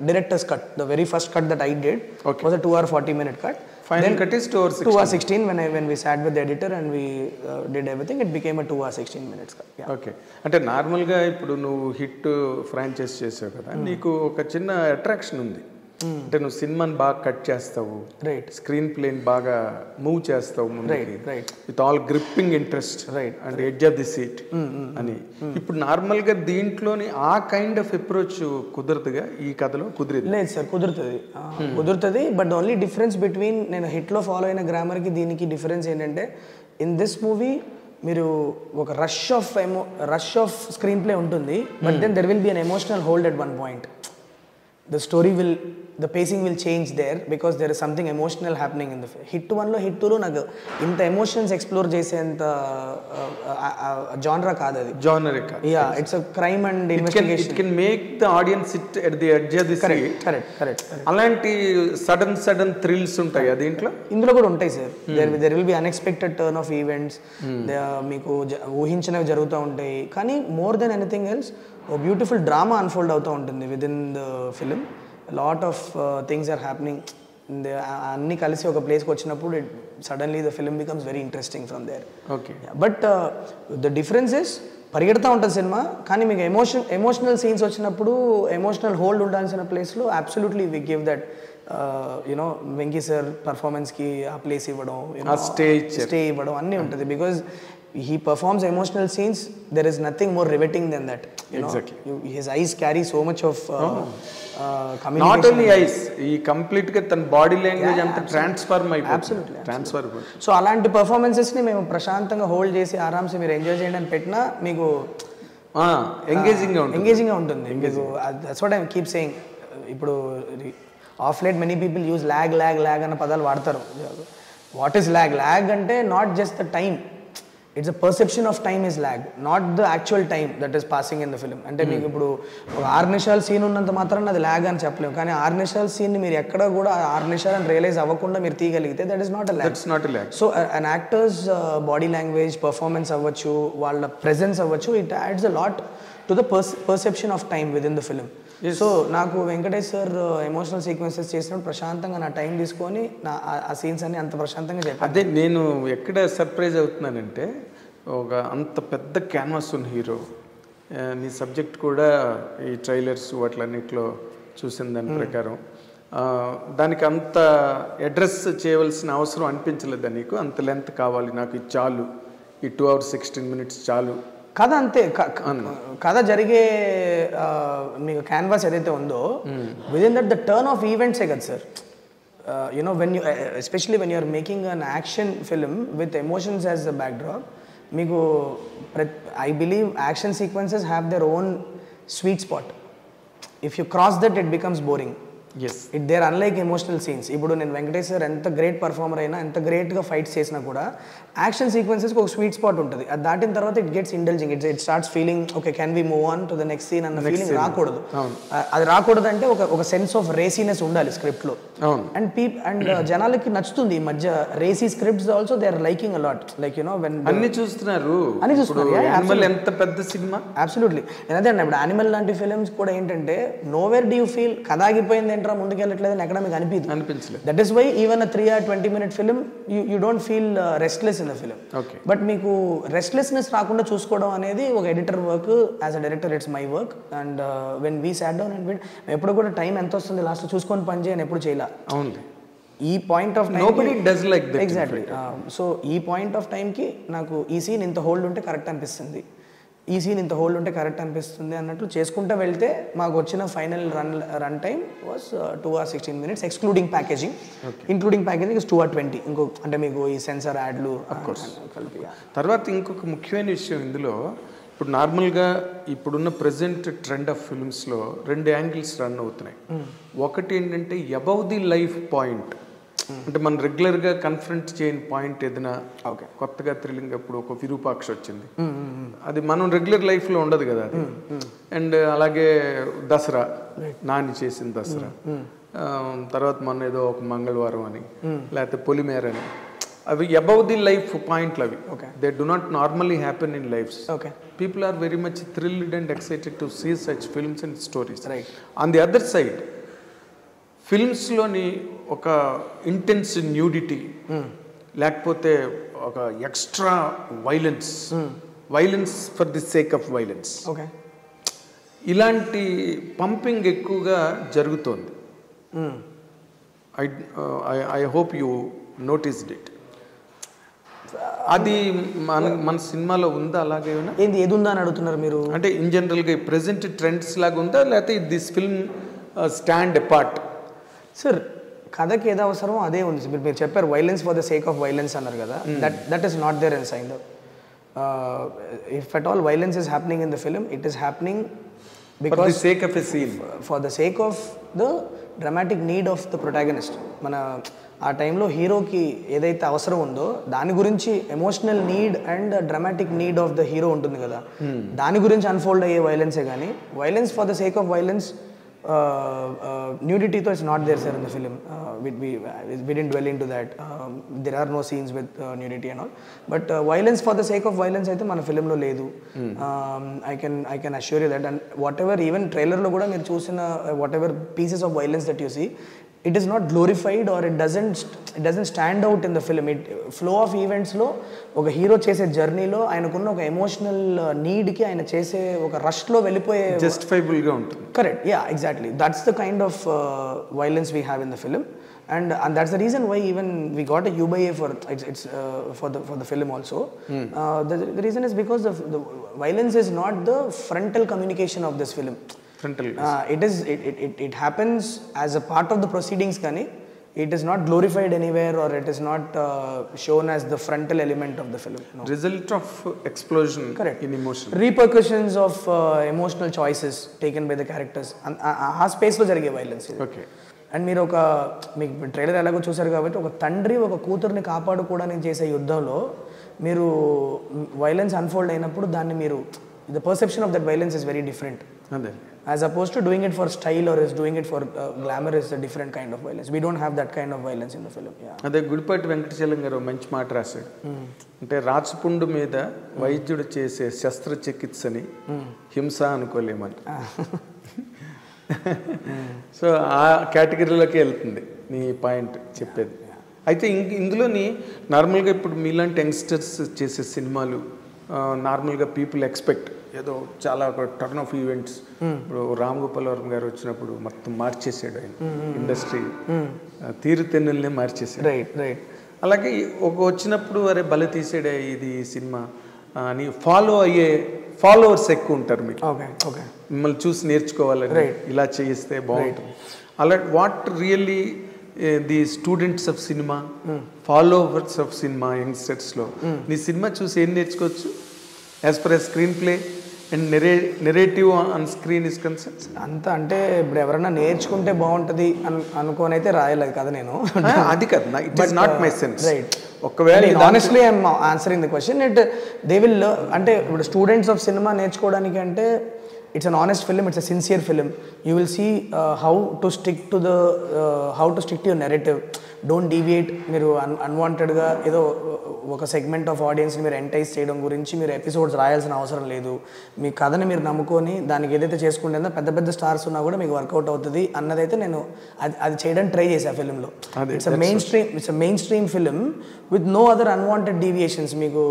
director's cut. The very first cut that I did was a 2 hours 40 minute cut. Final cut is 2 hours 16. 2 hours 16 when we sat with the editor and we did everything, it became a 2 hours 16 minutes cut. Okay. అంటే నార్మల్గా ఇప్పుడు నువ్వు hit franchise చేసావు కదా, నీకు ఒక చిన్న attraction ఉంది. అంటే నువ్వు సినిమాని బాగా కట్ చేస్తావు, రైట్, స్క్రీన్ ప్లేని బాగా మూవ్ చేస్తావు ముందుకి, right, with all gripping interest, right, and edge of the seat అని. ఇప్పుడు నార్మల్గా దీంట్లోని ఆ కైండ్ ఆఫ్ అప్రోచ్ కుదరదుగా, ఈ కథలో కుదిరేది లేదు సార్. కుదురుతుంది బట్ ఓన్లీ డిఫరెన్స్ బిట్వీన్ నేను హిట్లో ఫాలో అయిన గ్రామర్కి దీనికి డిఫరెన్స్ ఏంటంటే, ఇన్ దిస్ మూవీ మీరు ఒక రష్ ఆఫ్ స్క్రీన్ ప్లే ఉంటుంది, but then there will be an emotional hold at one point. The pacing will change there because there is something emotional happening in the film. Hit 1లో Hit 2లో నాకు ఇంత emotions explore చేసేంత జానరా కాదు అది. జానరే కాదు. Yeah, it's a crime and investigation. It can make the audience sit at the edge of the seat. Correct. అలాంటి sudden thrills ఉంటాయి దీంట్లో. ఇందులో కూడా ఉంటాయి sir. There will be unexpected turn of events. మీకు ఊహించినవి జరుగుతూ ఉంటాయి. కానీ more than anything else a beautiful drama unfold అవుతూ ఉంటుంది with in the film. Lot of things are happening. అన్నీ కలిసి ఒక ప్లేస్కి వచ్చినప్పుడు suddenly the film becomes very interesting from there. Okay. But the difference is పరిగెడతా ఉంటుంది సినిమా, కానీ మీకు ఎమోషనల్ సీన్స్ వచ్చినప్పుడు ఎమోషనల్ హోల్డ్ ఉండాల్సిన ప్లేస్లో absolutely we give that you know Venky sir పర్ఫార్మెన్స్కి ఆ ప్లేస్ ఇవ్వడం, స్టే ఇవ్వడం అన్నీ ఉంటుంది. Because he performs emotional scenes, there is nothing more riveting than that, you know. Exactly. His eyes carry so much of communication. Not only eyes, he complete గా తన body language అంతా transform అయిపోతుంది. Absolutely. Transfer. So అలాంటి performances ని మేము ప్రశాంతంగా hold చేసి ఆరామ్సే మీరు ఎంజాయ్ చేయండి అని పెట్టినా మీకు ఎంగేజింగ్ గా ఉంటుంది. That's what I keep saying. ఇప్పుడు of late many people use lag అన్న పదాలు వాడతారు. వాట్ ఈస్ ల్యాగ్ అంటే not just the time, it's a perception of time is lag, not the actual time that is passing in the film. అంటే మీకు ఇప్పుడు ఒక 6 నిమిషాల సీన్ ఉన్నంత మాత్రాన అది ల్యాగ్ అని చెప్పలేము. కానీ 6 నిమిషాల సీన్ని మీరు ఎక్కడ కూడా 6 నిమిషాలని రియలైజ్ అవ్వకుండా మీరు తీయగలిగితే that is not a lag. So an actor's body language, performance అవ్వచ్చు, వాళ్ళ ప్రెజెన్స్ అవ్వచ్చు, it adds a lot to the perception of time within the film. So నాకు వెంకటేష్ సార్ ఎమోషనల్ సీక్వెన్సెస్ చేసినప్పుడు ప్రశాంతంగా నా టైం తీసుకొని ఆ సీన్స్ అన్ని అంత ప్రశాంతంగా చెప్పాను. అదే నేను ఎక్కడ సర్ప్రైజ్ అవుతున్నానంటే, ఒక అంత పెద్ద క్యాన్వాస్ ఉన్న హీరో, నీ సబ్జెక్ట్ కూడా ఈ ట్రైలర్స్ వాటిలన్నిట్లో చూసిన దాని ప్రకారం దానికి అంత అడ్రస్ చేయవలసిన అవసరం అనిపించలేదా నీకు? అంత లెంత్ కావాలి నాకు, ఇది చాలు, ఈ 2 hours 16 minutes చాలు కథ అంతే. కథ జరిగే మీకు క్యాన్వాస్ ఏదైతే ఉందో within that the turn of ఈవెంట్సే కదా sir. You know when you especially when you're making an action film with emotions as the backdrop, మీకు I believe action sequences have their own sweet spot. If you cross that it becomes boring. There unlike emotional scenes. ఇప్పుడు నేను Venkatesh sir ఎంత great performer అయినా, ఎంత గ్రేట్గా fights చేసినా కూడా action సీక్వెన్సెస్కి ఒక sweet spot ఉంటుంది. అది దాటిన తర్వాత it gets indulging. It starts feeling okay can we move on to the next scene అన్న ఫీలింగ్ రాకూడదు. అది రాకూడదు అంటే ఒక సెన్స్ ఆఫ్ రేసీనెస్ ఉండాలి స్క్రిప్ట్లో. అండ్ జనాలకి నచ్చుతుంది ఈ మధ్య racy scripts also they are liking a lot. Like you know when అన్ని చూస్తున్నారు. ఎంత పెద్ద సినిమా. అబ్సల్యూట్లీ. అదే అండి, ఇప్పుడు యానిమల్ లాంటి ఫిల్మ్స్ కూడా ఏంటంటే నోవేర్ డూ యూ ఫీల్ కథ ఆగిపోయింది ఏంట్రా ముందుకెళ్ళట్లేదు ఎక్కడ మీకు అనిపించలేదు. That is why even a 3 hour 20 minute film you don't feel restless in the film. But మీకు రెస్ట్లెస్నెస్ రాకుండా చూసుకోవడం అనేది ఒక editor work. As a director it's my work. And when we sat down and ఎప్పుడు కూడా టైం ఎంత వస్తుంది లాస్ట్ చూసుకొని పని చేయని ఎప్పుడు చేయాలి. ఈ point of time exactly. So ఈ పాయింట్ ఆఫ్ టైంకి నాకు ఈ సీన్ ఇంత హోల్డ్ ఉంటే కరెక్ట్ అనిపిస్తుంది. ఈ సీన్ ఇంత హోల్డ్ ఉంటే కరెక్ట్ అనిపిస్తుంది అన్నట్లు చేసుకుంటూ వెళ్తే మాకు వచ్చిన final run time was 2 hours 16 minutes excluding packaging. Including packaging is 2 hours 20. ఇంకో అంటే మీకు ఈ సెన్సార్ యాడ్లు కలిపి. తర్వాత ఇంకొక ముఖ్యమైన విషయం ఇందులో, ఇప్పుడు నార్మల్గా ఇప్పుడున్న ప్రజెంట్ ట్రెండ్ ఆఫ్ ఫిల్మ్స్లో 2 యాంగిల్స్ రన్ అవుతున్నాయి. ఒకటి ఏంటంటే అబౌవ్ ది లైఫ్ పాయింట్, అంటే మనం రెగ్యులర్గా కన్ఫ్రంట్ చేయని పాయింట్ ఏదైనా కొత్తగా థ్రిల్లింగ్, అప్పుడు ఒక విరూపాక్ష వచ్చింది, అది మనం రెగ్యులర్ లైఫ్లో ఉండదు కదా అది. అండ్ అలాగే దసరా, నాని చేసిన దసరా, తర్వాత మొన్న ఏదో ఒక మంగళవారం అని, లేకపోతే పొలిమేర అని, అవి అబౌవ్ ది లైఫ్ పాయింట్లు అవి. They do not normally happen in lifes. People are very much thrilled and excited to see such films and stories. On the other side ఫిల్మ్స్లోని ఒక ఇంటెన్స్ న్యూడిటీ, లేకపోతే ఒక extra violence for the sake of violence, ఇలాంటి pumping ఎక్కువగా జరుగుతోంది. I hope you noticed it. అది మన సినిమాలో ఉందా అలాగే? ఏది ఉందా అని అడుగుతున్నారు మీరు? అంటే ఇన్ జనరల్గా ప్రెసెంట్ ట్రెండ్స్ లాగా ఉందా, లేకపోతే this film stand apart? Sir, కథకి ఏదో అవసరమో అదే ఉంది. మీరు చెప్పారు violence for the sake of violence అన్నారు కదా, that is not there in sign. If at all violence is happening in the film, it is happening because for the sake of a scene, for the sake of the dramatic need of the protagonist. మన ఆ టైంలో హీరోకి ఏదైతే అవసరం ఉందో దాని గురించి emotional need and dramatic need of the hero ఉంటుంది కదా, దాని గురించి అన్ఫోల్డ్ అయ్యే వైలెన్సే కానీ violence for the sake of violence, nudity though is not there, sir, in the film. We didn't dwell into that. There are no scenes with nudity and all, but violence for the sake of violence aithe mana film lo ledu. I can assure you that. And whatever, even trailer lo kuda meer chusina whatever pieces of violence that you see, it is not glorified or it doesn't stand out in the film. It flow of events lo oka hero chese journey lo ayanukunna oka emotional need ki ayana chese oka rush lo vellipoye justifiable ga untundi. Correct, yeah, exactly. That's the kind of violence we have in the film, and that's the reason why even we got a U/A for the film also. The reason is because the violence is not the frontal communication of this film. It happens as a part of the proceedings, kani it is not glorified anywhere, or it is not shown as the frontal element of the film. No. Result of explosion. Correct. In emotion, repercussions of emotional choices taken by the characters, ఆ space లో జరిగే violence. Okay. And మీరు మీకు trailer ఎలాగో చూసారు కాబట్టి, ఒక తండ్రి ఒక కూతుర్ని కాపాడుకోవడానికి చేసే యుద్ధంలో మీరు వైలెన్స్ అన్ఫోల్డ్ అయినప్పుడు దాన్ని మీరు the perception of that violence is very different. As opposed to doing it for style or is doing it for glamour is a different kind of violence. We don't have that kind of violence in the film. అదే గుడిపాటి వెంకటచలం గారు మంచి మాట రాశాడు. అంటే రాచపుండు మీద వైద్యుడు చేసే శస్త్రచికిత్సని హింస అనుకోలేమని. సో ఆ కేటగిరీలోకి వెళ్తుంది నీ పాయింట్ చెప్పేది. అయితే ఇందులోని నార్మల్గా ఇప్పుడు మీలాంటి యంగ్స్టర్స్ చేసే సినిమాలు నార్మల్గా పీపుల్ ఎక్స్పెక్ట్ ఏదో చాలా ఒక టర్న్ ఆఫ్ ఈవెంట్స్. ఇప్పుడు రామ్ గోపాల్ వర్మ గారు వచ్చినప్పుడు మొత్తం మార్చేసాడు ఆయన ఇండస్ట్రీ, తీరుతెన్నుల్నే మార్చేసాడు. రైట్. అలాగే ఒక వచ్చినప్పుడు అరే బలి తీసాడే ఇది సినిమా అని ఫాలో అయ్యే ఫాలోవర్స్ ఎక్కువ ఉంటారు మీకు. మిమ్మల్ని చూసి నేర్చుకోవాలని, ఇలా చేయిస్తే బాగుంటుంది. అలా what really the students of cinema, followers of cinema, యంగ్స్టర్స్లో నీ సినిమా చూసి ఏం నేర్చుకోవచ్చు as per screenplay and narrative on screen is concern? అంత అంటే ఇప్పుడు ఎవరైనా నేర్చుకుంటే బాగుంటుంది అనుకోని అయితే రాయలేదు కదా నేను. అది కదా, it is not my sense. Right. ఒకవేళ honestly I'm answering the question. They will అంటే ఇప్పుడు స్టూడెంట్స్ ఆఫ్ సినిమా నేర్చుకోవడానికి అంటే it's an honest film, it's a sincere film. You will see how to stick to your narrative. Don't deviate. మీరు అన్వాంటెడ్గా ఏదో ఒక segment of ఆడియన్స్ని మీరు ఎంటైజ్ చేయడం గురించి మీరు ఎపిసోడ్స్ రాయాల్సిన అవసరం లేదు. మీ కథని మీరు నమ్ముకొని దానికి ఏదైతే చేసుకుంటుందో పెద్ద పెద్ద స్టార్స్ ఉన్నా కూడా మీకు వర్కౌట్ అవుతుంది అన్నదైతే నేను అది చేయడానికి ట్రై చేసా ఫిలింలో. It's a mainstream film with no other unwanted deviations. మీకు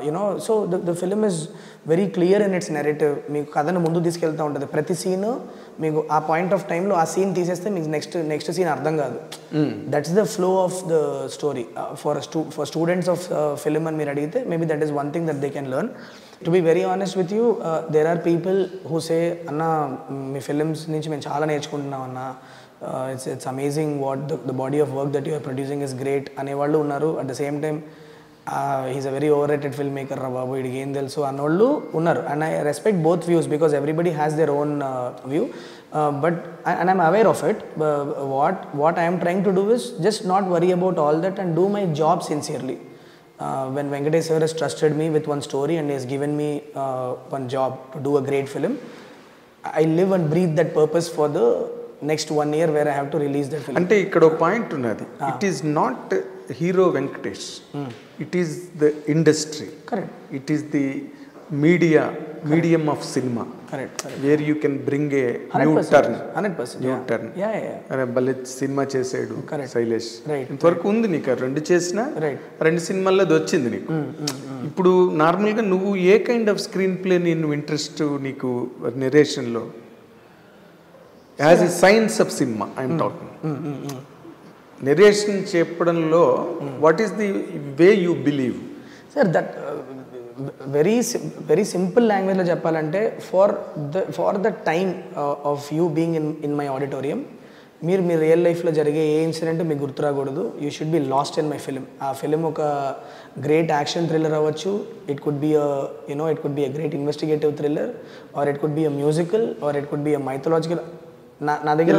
you know so the film is very clear in its narrative. మీకు కథను ముందు తీసుకెళ్తూ ఉంటుంది. ప్రతి సీన్ మీకు ఆ పాయింట్ ఆఫ్ టైంలో ఆ సీన్ తీసేస్తే మీకు నెక్స్ట్ సీన్ అర్థం కాదు. That's the flow of the story for students of film అని మీరు అడిగితే maybe that is one thing that they can learn. To be very honest with you, there are people who say అన్న మీ films నుంచి మేము చాలా నేర్చుకుంటున్నాం అన్న, it's amazing what the body of work that you're producing is great అనేవాళ్ళు ఉన్నారు. At the same time he's a very overrated film maker రా బాబు, వీడికి ఏం తెలుసు అన్నోళ్ళు ఉన్నారు. And I respect both views because everybody has their own view, but and I'm aware of it. What I'm trying to do is just not worry about all that and do my job sincerely. When Venkatesh sir has trusted me with one story and he has given me one job to do a great film, I live and breathe that purpose for the next 1 year where I have to release that film. అంటే ఇక్కడ ఒక point ఉన్నది, it is not hero Venkatesh, it is the industry, Correct. It is the medium of cinema, Correct. Where you can bring a new turn. 100%. New turn. అరే భలే cinema చేసాడు శైలేష్, ఇంతవరకు ఉంది నీకు, 2 చేసినా 2 సినిమాల్లో అది వచ్చింది నీకు. ఇప్పుడు నార్మల్గా నువ్వు ఏ కైండ్ ఆఫ్ స్క్రీన్ ప్లే నువ్వు ఇంట్రెస్ట్ నీకు నెరేషన్లో, as a science of cinema I'm talking, narration చెప్పడంలో what is the way you believe? Sir that very simple లాంగ్వేజ్లో చెప్పాలంటే, for the time of you being in my auditorium, మీరు మీ real లైఫ్లో జరిగే ఏ ఇన్సిడెంట్ మీకు గుర్తురాకూడదు. You should be lost in my film. ఆ ఫిలిం ఒక గ్రేట్ యాక్షన్ థ్రిల్లర్ అవ్వచ్చు, it could be it could be a great investigative thriller, or it could be a musical, or it could be a mythological. నా దగ్గర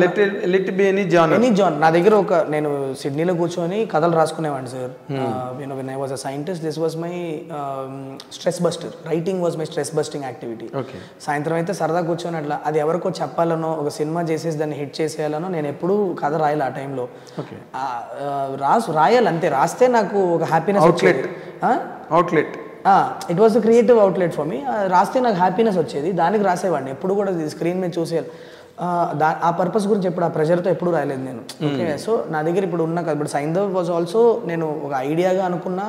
నా దగ్గర నేను సిడ్నీలో కూర్చొని కథలు రాసుకునేవాడిని sir. When I was a scientist, this was my stress buster. Writing was my stress busting activity. సాయంత్రం అయితే సరదా కూర్చొని అట్లా అది ఎవరికో చెప్పాలనో, ఒక సినిమా చేసేసి దాన్ని హిట్ చేసేయాలనో నేను ఎప్పుడూ కథ రాయాలి ఆ టైంలో. రాయాలి అంతే, రాస్తే నాకు ఒక happiness outlet. It was the creative outlet for me. రాస్తే నాకు హ్యాపీనెస్ వచ్చేది, దానికి రాసేవాడిని. ఎప్పుడు కూడా స్క్రీన్ మీద చూసేయాలి. ఆ పర్పస్ గురించి ఎప్పుడు, ఆ ప్రెషర్తో ఎప్పుడు రాయలేదు నేను. ఓకే, సో నా దగ్గర ఇప్పుడు ఉన్న కదా, ఇప్పుడు సైంధవ్ వాజ్ ఆల్సో నేను ఒక ఐడియాగా అనుకున్నా,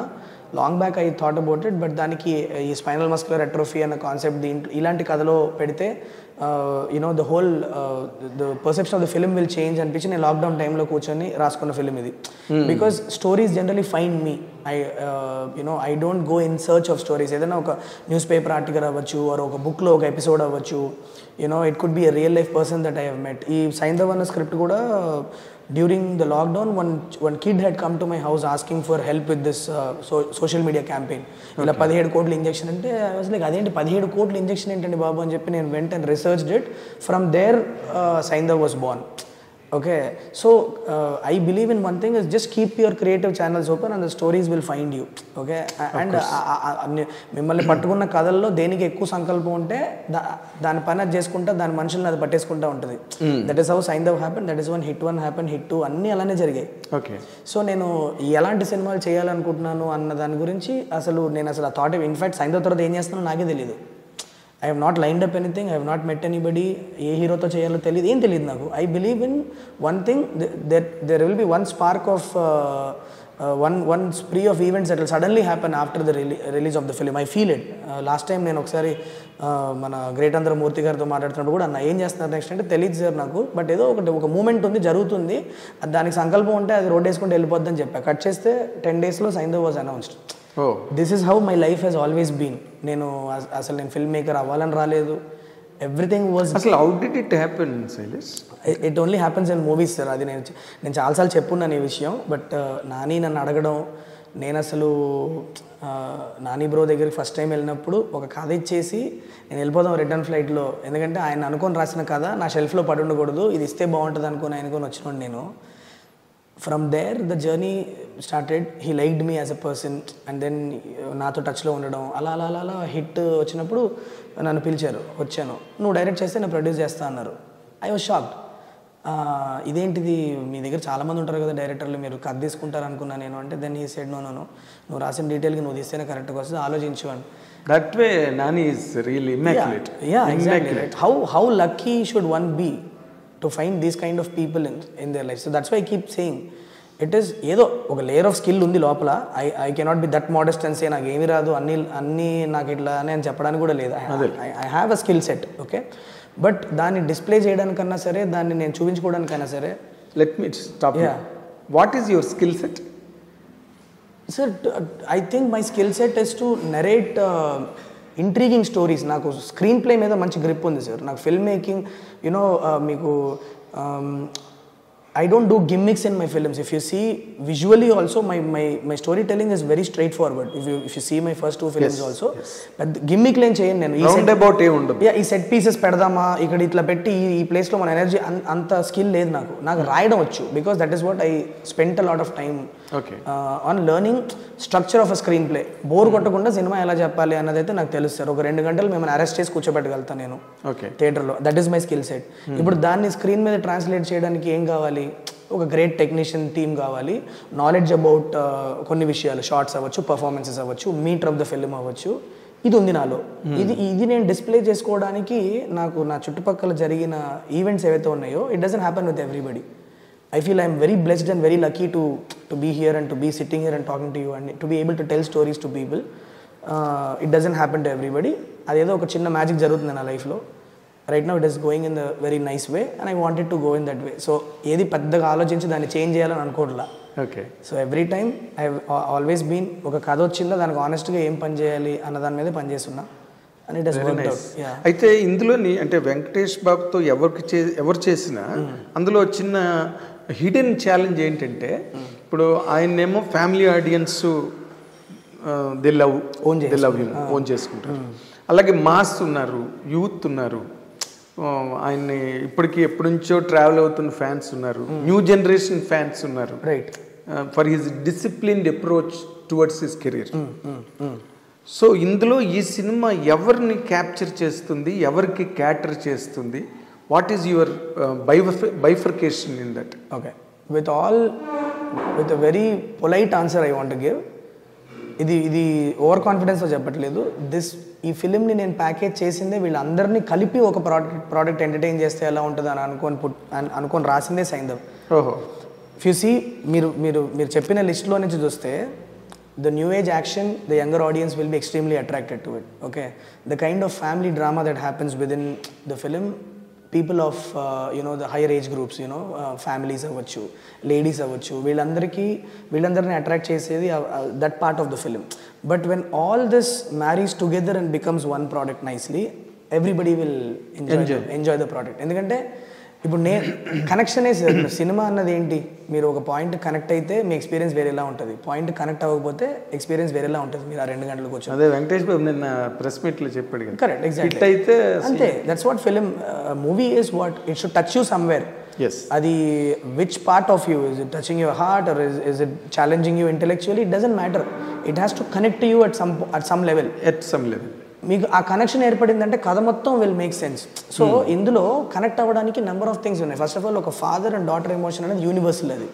long back I thought about it, but దానికి ఈ స్పైనల్ మస్కులర్ అట్రోఫీ అన్న కాన్సెప్ట్ ఇలాంటి కథలో పెడితే the whole the perception of the film will change అనిపించి నేను లాక్డౌన్ టైంలో కూర్చొని రాసుకున్న ఫిలిం ఇది. Because stories generally find me. I don't go in search of stories. ఏదైనా ఒక న్యూస్ పేపర్ ఆర్టికల్ అవ్వచ్చు, ఆర్ ఒక బుక్లో ఒక ఎపిసోడ్ అవ్వచ్చు, it could be a real life person that I have met. ఈ సైంధవ్ అన్న స్క్రిప్ట్ కూడా during the lockdown one kid had come to my house asking for help with this social media campaign. ఇలా 17 కోట్ల injection అంటే I was like, అదేంటి 17 కోట్ల injection ఏంటండి బాబు అని చెప్పి నేను went and researched it. From there Saindhav was born. Okay, so I believe in one thing is just keep your creative channels open and the stories will find you. Okay, and మిమ్మల్ని పట్టుకున్న కథల్లో దేనికి ఎక్కువ సంకల్పం ఉంటే దాని పని అది చేసుకుంటా, దాని మనుషులను అది పట్టేసుకుంటా ఉంటుంది. That is how Saindhav happen. That is one hit 1 happen, hit 2 అన్నీ అలానే జరిగాయి. ఓకే, సో నేను ఎలాంటి సినిమాలు చేయాలనుకుంటున్నాను అన్న దాని గురించి నేను అసలు ఆ థాట్, ఇన్ఫాక్ట్ సైంధవ్ తర్వాత ఏం చేస్తున్నానో నాకే తెలియదు. I have not lined up anything, I have not met anybody. ఏ హీరోతో చేయాలో తెలియదు, ఏం తెలియదు నాకు. I believe in one thing, that there will be one spark of one spree of events that will suddenly happen after the release of the film. I feel it. Last time నేను ఒకసారి మన great అందర మూర్తి గారితో మాట్లాడుతున్నప్పుడు కూడా అన్న ఏం చేస్తున్నారు నెక్స్ట్ అంటే తెలియదు సార్ నాకు, బట్ ఏదో ఒక మూమెంట్ ఉంది, జరుగుతుంది, దానికి సంకల్పం ఉంటే అది రోడ్ వేసుకుంటే వెళ్ళిపోద్దని చెప్పా. కట్ చేస్తే 10 daysలో Saindhav was announced. This is how my life has always been. నేను ఫిల్మ్ మేకర్ అవ్వాలని రాలేదు. ఎవ్రీథింగ్ వాజ్, అసలు how did it happen Sailesh? It only happens in movies sir. అది నేను చాలాసార్లు చెప్పున్నాను ఈ విషయం. బట్ నాని నన్ను అడగడం, నేను అసలు నాని బ్రో దగ్గరికి ఫస్ట్ టైం వెళ్ళినప్పుడు ఒక కథ ఇచ్చేసి నేను వెళ్ళిపోదాం రిటర్న్ ఫ్లైట్లో, ఎందుకంటే ఆయన అనుకొని రాసిన కథ నా షెల్ఫ్లో పడి ఉండకూడదు, ఇది ఇస్తే బాగుంటుంది అనుకొని వచ్చినాను నేను. From there the journey started. He liked me as a person and then నాతో టచ్లో ఉండడం, అలా అలా అలా హిట్ వచ్చినప్పుడు నన్ను పిలిచారు, వచ్చాను. నువ్వు డైరెక్ట్ చేస్తే నేను ప్రొడ్యూస్ చేస్తా అన్నారు. I was shocked. ఇదేంటిది, మీ దగ్గర చాలామంది ఉంటారు కదా డైరెక్టర్లు, మీరు కథ తీసుకుంటారు అనుకున్నా నేను. అంటే దెన్ హీ సెడ్, నో నువ్వు రాసిన డీటెయిల్కి నువ్వు తీస్తేనే కరెక్ట్గా వస్తుంది, ఆలోచించు అని. That way Nani is really Immaculate. Yeah, exactly. How lucky should one be to find these kind of people in their life. So that's why I keep saying it is ఏదో ఒక layer of skill ఉంది లోపల. I cannot be that modest and say నాకు ఏమి రాదు, అన్నీ నాకు ఇట్లా అని చెప్పడానికి కూడా లేదు. I have a skill set. Okay, but దాన్ని డిస్ప్లే చేయడానికన్నా సరే, దాన్ని నేను చూపించుకోవడానికైనా సరే, let me stop. What is your skill set? Sir, I think my skill set is to narrate intriguing stories. నాకు స్క్రీన్ ప్లే మీద మంచి గ్రిప్ ఉంది సార్. నాకు ఫిల్మ్ మేకింగ్ యునో మీకు I don't do gimmicks in my films. If you see visually also, my storytelling is very straightforward. If you see my first 2 films also, but gimmick len cheyan nenu. Roundabout em undadu. Yeah, ee set pieces pedadama ikkada itla petti ee place lo mana energy anta skill ledhu నాకు రాయడం వచ్చు, because that is what I spent a lot of time on learning structure of a screenplay. Bore కొట్టకుండా cinema ఎలా చెప్పాలి అన్నదైతే నాకు తెలుసు sir. ఒక 2 గంటలు మిమ్మల్ని అరెస్ట్ చేసి కూర్చోబెట్టగలుగుతాను నేను థియేటర్లో. That is my skill set. ఇప్పుడు దాన్ని స్క్రీన్ మీద ట్రాన్స్లేట్ చేయడానికి ఏం కావాలి? ఒక గ్రేట్ టెక్నీషియన్ టీమ్ కావాలి, నాలెడ్జ్ అబౌట్ కొన్ని విషయాలు, షార్ట్స్ అవ్వచ్చు, పర్ఫార్మెన్సెస్ అవ్వచ్చు, మీటర్ ఆఫ్ ద ఫిల్మ్ అవ్వచ్చు. ఇది ఉంది నాలో. ఇది నేను డిస్ప్లే చేసుకోవడానికి నాకు నా చుట్టుపక్కల జరిగిన ఈవెంట్స్ ఏవైతే ఉన్నాయో, it doesn't happen with everybody. I feel I'm very blessed and very lucky to be here and to be sitting here and talking to you and to be able to tell stories to people. It doesn't happen to everybody. అదేదో ఒక చిన్న magic జరుగుతుంది నా లైఫ్లో. Right now it is going in the very nice way and I wanted to go in that way. So ఏది పెద్దగా ఆలోచించి దాన్ని చేంజ్ చేయాలని అనుకోవట్లా. So every time I always been, ఒక కథ వచ్చిందో దానికి ఆనెస్ట్గా ఏం పని చేయాలి అన్న దాని మీద పనిచేస్తున్నా. అయితే ఇందులోని అంటే వెంకటేష్ బాబుతో ఎవరు చేసినా అందులో చిన్న హిడెన్ ఛాలెంజ్ ఏంటంటే, ఇప్పుడు ఆయన్నేమో family audience they love own చేసుకుంటారు. అలాగే మాస్ ఉన్నారు, యూత్ ఉన్నారు, ఆయన్ని ఇప్పటికీ ఎప్పటి నుంచో ట్రావెల్ అవుతున్న ఫ్యాన్స్ ఉన్నారు, న్యూ జనరేషన్ ఫ్యాన్స్ ఉన్నారు for his disciplined approach towards his career. So ఇందులో ఈ సినిమా ఎవరిని క్యాప్చర్ చేస్తుంది, ఎవరికి క్యాటర్ చేస్తుంది? What is your bifurcation in that? Okay, with a very polite answer I want to give. ఇది ఓవర్ కాన్ఫిడెన్స్తో చెప్పట్లేదు. ఈ ఫిలింని నేను ప్యాకేజ్ చేసిందే వీళ్ళందరినీ కలిపి ఒక ప్రోడక్ట్ ఎంటర్టైన్ చేస్తే ఎలా ఉంటుంది అని అనుకొని రాసిందే సైంధవ్. ఇఫ్ యు సీ, మీరు చెప్పిన లిస్ట్లో నుంచి చూస్తే, the new age action, the younger audience will be extremely attracted to it. Okay, the kind of family drama that happens within the film, people of the higher age groups, families avachchu, ladies avachchu, వీళ్ళందరినీ attract చేసేది that part of the film. But when all this marries together and becomes one product nicely, everybody will enjoy the product. ఎందుకంటే ఇప్పుడు connection cinema అన్నది ఏంటి? మీరు ఒక point connect అయితే మీ experience వేరేలా ఉంటుంది, పాయింట్ కనెక్ట్ అవ్వకపోతే ఎక్స్పీరియన్స్ వేరేలా ఉంటుంది. మీరు ఆ 2 గంటలకు వచ్చి అదే వెంకటేష్ బాబు నిన్న ప్రెస్ మీట్లో చెప్పాడు. Correct, exactly. అయితే అంతే, that's what film movie is. What it should touch you somewhere. అది which part of you, is it touching your heart or is it challenging you intellectually? It doesn't matter. It has to connect you at some level. మీకు ఆ connection ఏర్పడిందంటే కథ మొత్తం will make sense. So ఇందులో connect అవ్వడానికి number of things ఉన్నాయి. First of all, ఒక father and daughter emotion అనేది యూనివర్సల్. అది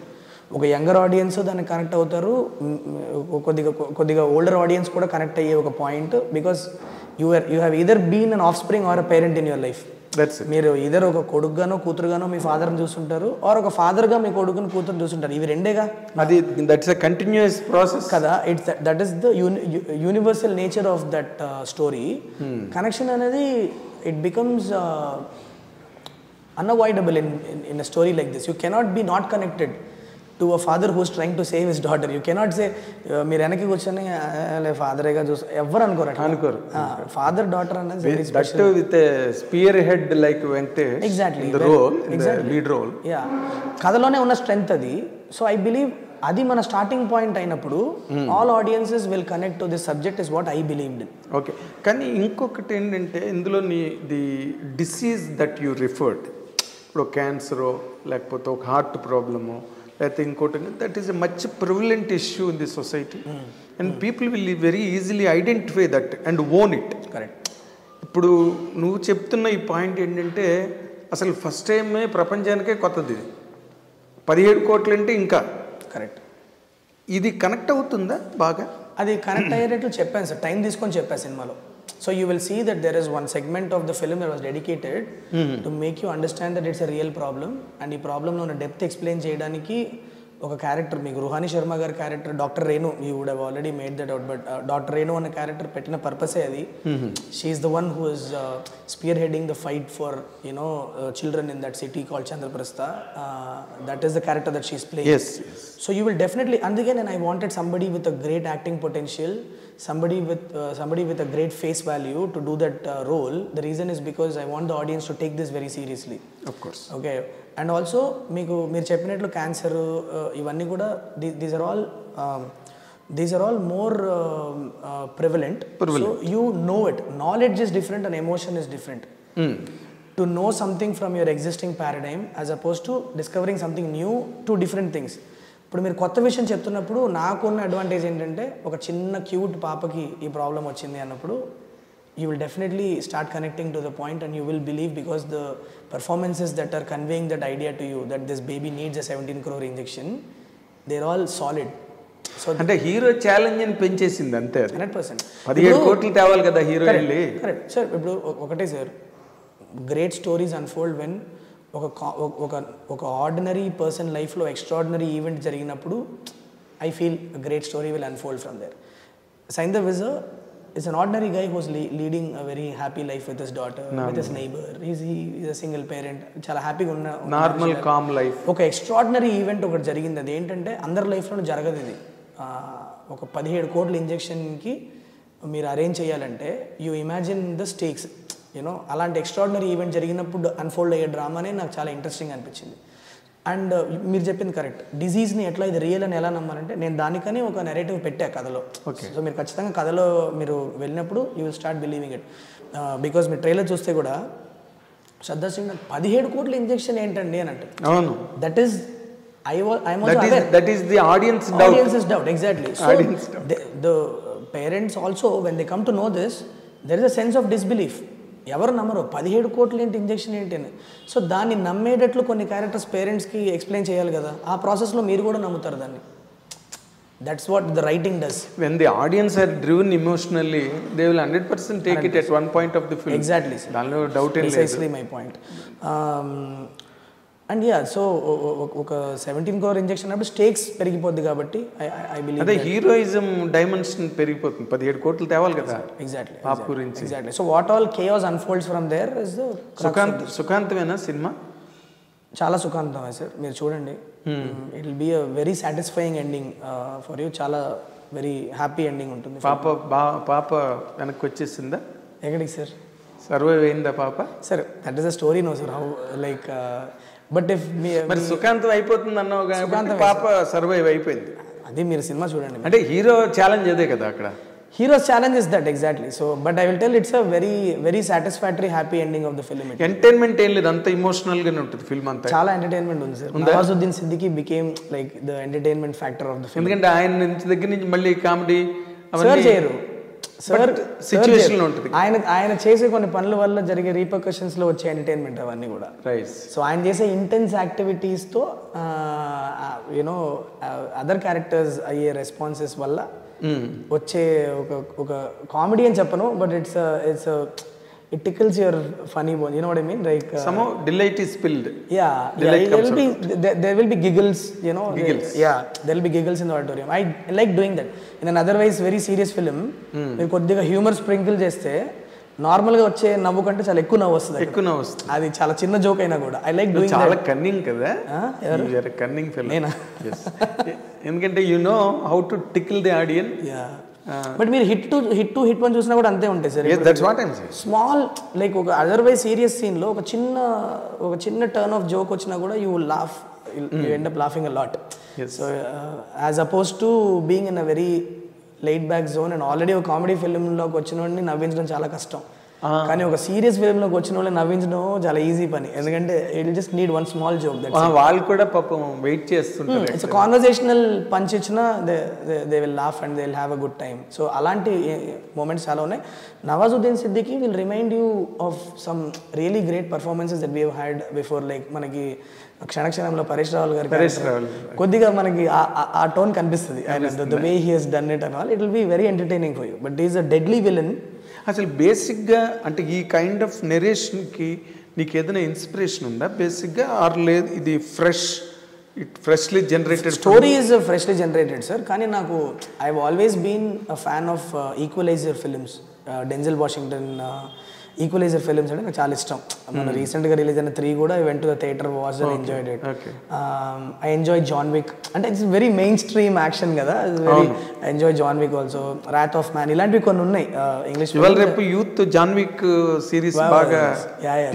ఒక యంగర్ ఆడియన్స్ దానికి కనెక్ట్ అవుతారు, కొద్దిగా ఓల్డర్ ఆడియన్స్ కూడా కనెక్ట్ అయ్యే ఒక point. Because you have either been an offspring or a parent in your life. మీరు ఇద్దరు ఒక కొడుకుగానో కూతురుగానో మీ ఫాదర్ని చూస్తుంటారు, ఆర్ ఒక ఫాదర్గా మీ కొడుకుని కూతురు చూస్తుంటారు. ఇవి రెండేగా. అది దట్స్ ఎ కంటిన్యూయస్ ప్రాసెస్ కదా. That is the universal nature of that story. Connection అనేది it becomes unavoidable in a story like this. You cannot be not connected to a father who is trying to save his daughter. You cannot say మీరు వెనక్కి కూర్చొని ఫాదరేగా చూసి ఎవరు అనుకోరు. Father daughter అనేది with spearhead like Venkatesh. Exactly, the role, the lead role. Yeah, కథలోనే ఉన్న strength అది. సో ఐ బిలీవ్ అది మన స్టార్టింగ్ పాయింట్ అయినప్పుడు all audiences will connect to this subject is what I believed in. Okay, కానీ ఇంకొకటి ఏంటంటే ఇందులో the disease that you referred, ఇప్పుడు క్యాన్సరో లేకపోతే ఒక హార్ట్ ప్రాబ్లమో లేకపోతే ఇంకోటి, that is a much prevalent issue in the society and people will very easily identify that and own it. Correct. ఇప్పుడు నువ్వు చెప్తున్న ఈ పాయింట్ ఏంటంటే అసలు ఫస్ట్ టైమే ప్రపంచానికే కొత్తది. 17 కోట్లు అంటే ఇంకా కరెక్ట్. ఇది కనెక్ట్ అవుతుందా బాగా? అది కనెక్ట్ అయ్యేటట్లు చెప్పాను సార్, టైం తీసుకొని చెప్పాను సినిమాలో. So you will see that there is one segment of the film that was dedicated to make you understand that it's a real problem, and ఈ ప్రాబ్లంలో ఉన్న డెప్త్ ఎక్స్ప్లెయిన్ చేయడానికి ఒక క్యారెక్టర్, మీకు రుహాని శర్మ గారి character doctor Renu, you would have already made that out, but doctor Renu అనే character పెట్టిన పర్పసే అది. She's the one who is spearheading the fight for children in that city called Chandraprastha. That is the character that she's playing. So you will definitely, అందుకే నేను I wanted somebody with a great acting potential, somebody with a great face value to do that role. The reason is because I want the audience to take this very seriously. Of course. Okay, and also మీరు చెప్పినట్లు cancer ఇవన్నీ కూడా these are all more prevalent. So you know it. Knowledge is different and emotion is different. To know something from your existing paradigm as opposed to discovering something new, two different things. ఇప్పుడు మీరు కొత్త విషయం చెప్తున్నప్పుడు నాకున్న advantage ఏంటంటే ఒక చిన్న cute పాపకి ఈ ప్రాబ్లం వచ్చింది అన్నప్పుడు you will definitely start connecting to the point and you will believe because the performances that are conveying that idea to you that this baby needs a 17 crore injection, they're all solid. So అంటే hero challenge అని పెంచేసింది అంతే. 100%. 17 కోట్లు తేవాలి కదా hero వెళ్ళి. Correct sir. ఇప్పుడు ఒకటే sir, great stories unfold when ఒక ఆర్డినరీ పర్సన్ లైఫ్లో ఎక్స్ట్రాడినరీ ఈవెంట్ జరిగినప్పుడు I feel great story will unfold from there. Saindhav is an ordinary guy who's leading a very happy life with his daughter, with his neighbor. He's a single parent. చాలా హ్యాపీగా ఉన్న normal com life. ఒక extraordinary event ఒకటి జరిగింది. అది ఏంటంటే అందరి లైఫ్లోనూ జరగదు ఇది. ఒక 17 కోట్ల ఇంజెక్షన్కి మీరు అరేంజ్ చేయాలంటే యూ ఇమాజిన్ ద స్టేక్స్, యూనో. అలాంటి ఎక్స్ట్రాడినరీ ఈవెంట్ జరిగినప్పుడు అన్ఫోల్డ్ అయ్యే డ్రామానే నాకు చాలా ఇంట్రెస్టింగ్ అనిపించింది. అండ్ మీరు చెప్పింది కరెక్ట్. డిజీజ్ని ఎట్లా ఇది రియల్ అని ఎలా నమ్మాలంటే నేను దానికని ఒక నెరేటివ్ పెట్టా కథలో. సో మీరు ఖచ్చితంగా కథలో మీరు వెళ్ళినప్పుడు you will start believing it. Because మీరు ట్రైలర్ చూస్తే కూడా శ్రద్ధా సింగ్ 17 కోట్ల ఇంజెక్షన్ ఏంటండి అని అంటే, అవును, that is that is the audience's doubt. Exactly. So the parents also, when they come to know this, there is a sense of disbelief. ఎవరు నమ్మరు 17 కోట్లు ఏంటి, ఇంజెక్షన్ ఏంటి అని. సో దాన్ని నమ్మేటట్లు కొన్ని క్యారెక్టర్స్ పేరెంట్స్కి ఎక్స్ప్లెయిన్ చేయాలి కదా. ఆ ప్రాసెస్లో మీరు కూడా నమ్ముతారు దాన్ని. That's what the writing does. When the audience are driven emotionally, they will 100% take it at one point of the film. Exactly. దానిలో డౌట్ ఏం లేదు. Precisely my point. And yeah, so ఒక 17 crore ఇంజెక్షన్ అప్పుడు stakes పెరిగిపోద్ది కాబట్టి I believe అదే heroism dimension పెరిగిపోతుంది. 17 కోట్లు తేవాలి కదా. ఎగ్జాక్ట్లీ. పాప్ గురించి exactly. So what all chaos unfolds from there is the సుఖాంతమేనా సినిమా? చాలా సుఖాంతమే సార్, మీరు చూడండి. It will be a very satisfying ending for you. చాలా వెరీ హ్యాపీ ఎండింగ్ ఉంటుంది. పాప వెనక్కి వచ్చేసిందా? ఎక్కడికి సార్? సర్వైవ్ అయిందా పాప? Sir that is a story no sir. How like but if మరి సుఖాంతం అయిపోతుంది అన్నావు కాబట్టి పాప సర్వైవ్ అయిపోయింది. అది మీరు సినిమా చూడండి. అంటే హీరో ఛాలెంజ్ అదే కదా అక్కడ. Heroes challenge is that exactly. So but I will tell it's a very very satisfactory happy ending of the film. Entertainment ఏం లేదు, అంత ఇమోషనల్ గానే ఉంటుంది ఫిల్మ్ అంతా. చాలా ఎంటర్టైన్మెంట్ ఉంది sir. Nawazuddin Siddiqui became like the entertainment factor of the film. ఎందుకంటే ఆయన నుంచి దగ్గర నుంచి మళ్ళీ కామెడీ సార్ చేయరు. సార్ సిచ్యువేషన్ ఉంటుంది. ఆయన చేసే కొన్ని పనుల వల్ల జరిగే రీపర్కషన్స్ లో వచ్చే ఎంటర్టైన్మెంట్ అవన్నీ కూడా. రైట్. సో ఆయన చేసే ఇంటెన్స్ యాక్టివిటీస్ తో యూనో అదర్ క్యారెక్టర్స్ అయ్యే రెస్పాన్సెస్ వల్ల వచ్చే ఒక కామెడీ అని చెప్పను, but it's it tickles your funny bone, you know what I mean, like somehow delight is spilled. Yeah, there will be giggles, you know. There will be giggles in the auditorium. I like doing that. In an otherwise very serious film మీరు కొద్దిగా humour sprinkle చేస్తే నార్మల్గా వచ్చే నవ్వు కంటే చాలా ఎక్కువ నవ్వు వస్తుంది. అది చాలా చిన్న జోక్ అయినా కూడా ఐ లైక్ డూయింగ్. చాలా కన్నింగ్ కదా. You are cunning fellow. నేనా? ఎందుకంటే you know how to tickle the audience. But మీరు హిట్ 1 చూసినా కూడా అంతే ఉంటాయి sir. That's what I'm saying. Small like ఒక అదర్వైజ్ సీరియస్ సీన్ లో ఒక చిన్న టర్న్ ఆఫ్ జోక్ వచ్చినా కూడా you will laugh, you end up laughing a lot. So as opposed to being in a very light back zone and already ఒక comedy ఫిల్మ్లోకి వచ్చిన వాడిని నవ్వించడం చాలా కష్టం. కానీ ఒక సీరియస్ ఫిల్మ్లోకి వచ్చిన వాళ్ళని నవ్వించడం చాలా ఈజీ పని. ఎందుకంటే it just need one small joke. వాళ్ళు కూడా పాపం వెయిట్ చేస్తుంటారు. ఇట్స్ కాన్వర్జేషనల్ పంచ్ ఇచ్చినా they will laugh and they will have a good time. So అలాంటి మూమెంట్స్ చాలా ఉన్నాయి. Nawazuddin Siddiqui will remind you of some really great performances that we have had before. Like మనకి క్షణక్షణంలో పరేష్ రావల్ గారి కొద్దిగా మనకి ఆ టోన్ కనిపిస్తుంది. The way he has done it and all, it will be very entertaining for you. But is a deadly villain. అసలు బేసిక్గా అంటే ఈ కైండ్ ఆఫ్ నెరేషన్కి నీకు ఏదైనా ఇన్స్పిరేషన్ ఉందా బేసిక్గా, ఆర్ లేదు ఇది freshly generated? Story is freshly generated sir. కానీ నాకు I have always been a fan of Equalizer films. Denzel Washington, Equalizer films అంటే నాకు చాలా ఇష్టం. మన రీసెంట్గా రిలీజ్ అయిన 3 కూడా I went to the theatre watch and enjoyed it. I enjoy John Wick, అంటే it's very mainstream action కదా, very I enjoy John Wick also. Wrath of Man ఇలాంటివి కొన్ని ఉన్నాయి ఇంగ్లీష్. రేపు యూత్ జాన్ విక్ సిరీస్ బాగా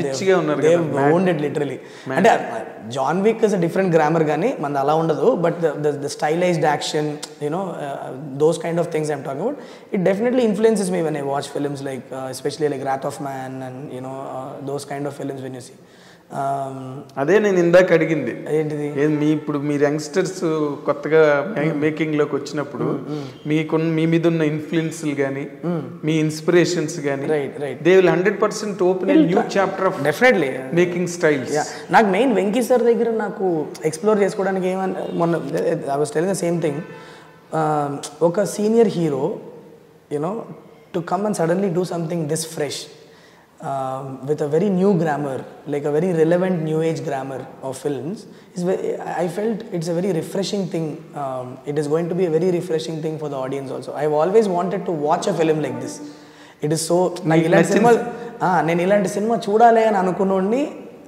పిచ్చిగా ఉన్నారు, literally. అంటే John Wick is a different grammar కానీ మనది అలా ఉండదు, but the stylised action, you know those kind of things I'm talking about, it definitely influences me when I watch films like especially like Wrath of Man and you know those kind of films when you see. అదే నేను ఇందాక అడిగింది ఏంటిది, ఇప్పుడు మీరు youngsters కొత్తగా making లోకి వచ్చినప్పుడు మీ మీద ఉన్న ఇన్ఫ్లుయెన్స్లు కానీ మీ ఇన్స్పిరేషన్స్ కానీ they will 100% open a new chapter of definitely making styles. నాకు మెయిన్ వెంకీ సార్ దగ్గర నాకు ఎక్స్ప్లోర్ చేసుకోవడానికి మొన్న I was telling the same thing. ఒక senior hero you know to come and suddenly do something this fresh with a very new grammar, like a very relevant new age grammar of films, I felt it's a very refreshing thing. It is going to be a very refreshing thing for the audience also. I've always wanted to watch a film like this. It is so నాకు ఇలాంటి cinema నేను ఇలాంటి cinema చూడాలి అని అనుకున్నోడిని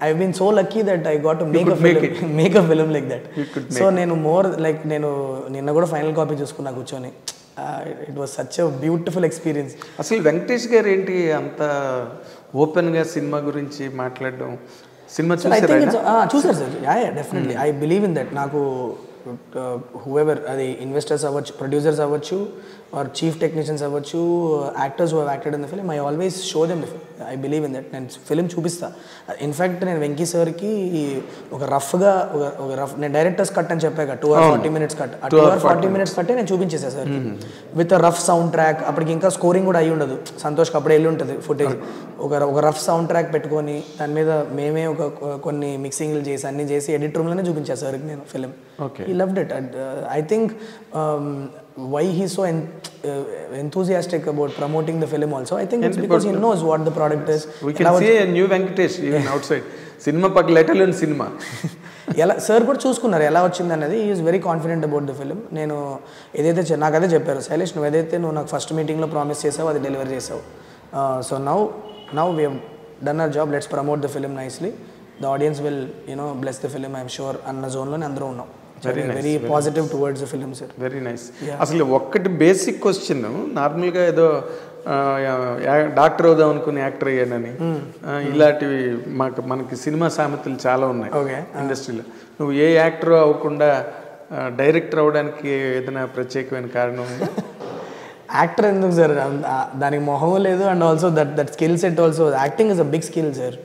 I've been so lucky that I got to make a film like that. So నేను more like నేను నిన్న కూడా ఫైనల్ కాపీ చూసుకున్నా కూర్చొని. It was such a beautiful experience. అసలు వెంకటేష్ గారు ఏంటి అంత ఓపెన్గా సినిమా గురించి మాట్లాడడం? సినిమా చూసారు sir? Yeah definitely I believe in that. నాకు whoever అది ఇన్వెస్టర్స్ అవ్వచ్చు, ప్రొడ్యూసర్స్ అవ్వచ్చు, ఆర్ చీఫ్ టెక్నీషియన్స్ అవ్వచ్చు, actors who have acted in the film, I always show them the film. I believe in that. నేను film చూపిస్తా. In fact నేను వెంకీ సార్కి ఒక రఫ్ నేను డైరెక్టర్స్ కట్ అని చెప్పాక 2 hours 40 minutes కట్, ఆ 2 hours 40 minutes కట్టే నేను చూపించేసా sir with rough sound track. అప్పటికి ఇంకా స్కోరింగ్ కూడా అయ్యి ఉండదు, సంతోష్కి అప్పుడే వెళ్ళి ఉంటుంది ఫుటేజ్. ఒక రఫ్ సౌండ్ ట్రాక్ పెట్టుకొని దాని మీద మేమే కొన్ని మిక్సింగ్లు చేసి అన్ని చేసి ఎడిట్ రూమ్లోనే చూపించా సార్కి నేను film. He loved it. And I think why he's so enthusiastic about promoting the film also, I think it's because he knows what the product is. We can see a new Venkatesh even outside. Cinema pak letter learn cinema. ఎలా sir కూడా చూసుకున్నారు ఎలా వచ్చింది అనేది. Is very confident about the film. నేను ఏదైతే నాకు అదే చెప్పారు, శైలేష్ నువ్వు నాకు ఫస్ట్ మీటింగ్లో ప్రామిస్ చేసావు అది డెలివరీ చేసావు. So now we have done our job, let's promote the film nicely. The audience will bless the film I'm sure అన్న జోన్లోనే అందరూ ఉన్నాం. Very positive towards the film sir. Very nice. అసలు ఒక్కటి బేసిక్ క్వశ్చన్, నార్మల్గా ఏదో doctor అవుదాం అనుకుని యాక్టర్ అయ్యానని ఇలాంటివి మనకి సినిమా సామెతలు చాలా ఉన్నాయి ఇండస్ట్రీలో. నువ్వు ఏ యాక్టర్ అవ్వకుండా డైరెక్టర్ అవ్వడానికి ఏదైనా ప్రత్యేకమైన కారణం ఉందా? యాక్టర్ ఎందుకు సార్, దానికి మొహం లేదు. And also that skill set also, acting is a big skill sir.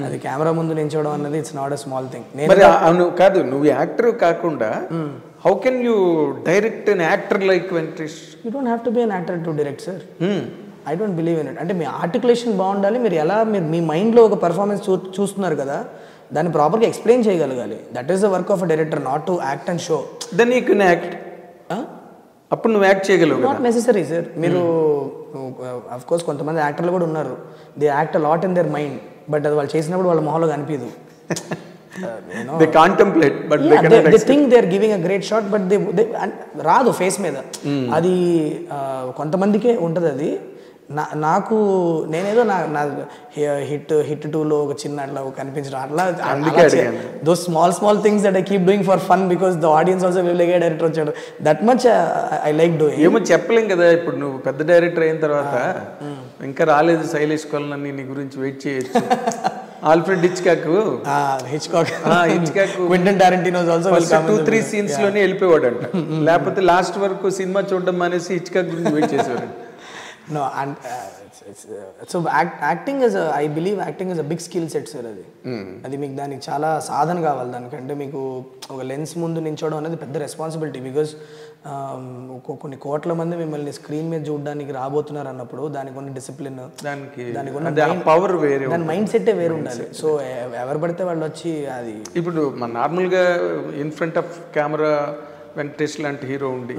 అది కెమెరా ముందు నిల్చోవడం అన్నది it's not a small thing. కాదు, నువ్వు యాక్టర్ కాకుండా how can you direct an actor like Venkatesh? You don't have to be an actor to direct sir. I don't believe in it. అంటే మీ articulation బాగుండాలి. మీరు మీ మైండ్లో ఒక పర్ఫార్మెన్స్ చూస్తున్నారు కదా, దాన్ని ప్రాపర్గా ఎక్స్ప్లెయిన్ చేయగలగాలి. That is the work of a director, not to act and show. Then you can act. అప్పుడు నువ్వు యాక్ట్ చేయగలవు. Not necessary sir. మీరు అఫ్ కోర్స్ కొంతమంది యాక్టర్లు కూడా ఉన్నారు, they act a lot in their mind, but అది వాళ్ళు చేసినప్పుడు వాళ్ళ మొహంలో కనిపించదు. They contemplate, but they think they are giving a great shot, but they రాదు ఫేస్ మీద. అది కొంతమందికే ఉంటుంది. అది నాకు నేనేదో నా హిట్ 2లో ఒక చిన్న అట్లా కనిపించడం అట్లా those small things that I keep doing for fun because the audience also will like director వచ్చాడు. That much I like doing. ఏమో చెప్పలేం కదా, ఇప్పుడు నువ్వు పెద్ద డైరెక్టర్ అయిన తర్వాత ఇంకా రాలేదు శైలేష్ కొలన్, నీ గురించి వెయిట్ చేయొచ్చు. Alfred Hitchcock Quentin Tarantino also 2-3 scenes లోనే వెళ్ళిపోయాడంట. లేకపోతే లాస్ట్ వరకు సినిమా చూడడం అనేసి హిచ్కాక్ గురించి వెయిట్ చేసేవాడు. No, and so acting is I believe acting is a big skill set sir. అది మీకు దానికి చాలా సాధన కావాలి. దానికంటే మీకు ఒక లెన్స్ ముందు నించోవడం అనేది పెద్ద రెస్పాన్సిబిలిటీ. బికాజ్ కొన్ని కోట్ల మంది మిమ్మల్ని స్క్రీన్ మీద చూడడానికి రాబోతున్నారు అన్నప్పుడు దానికి ఉన్న డిసిప్లిన్, దానికి ఉన్న పవర్ వేరే, దాని మైండ్ సెట్టే వేరు ఉండాలి. సో ఎవరు పడితే వాళ్ళు వచ్చి అది ఇప్పుడు మన నార్మల్గా in front of camera Venkatesh లాంటి హీరో ఉండి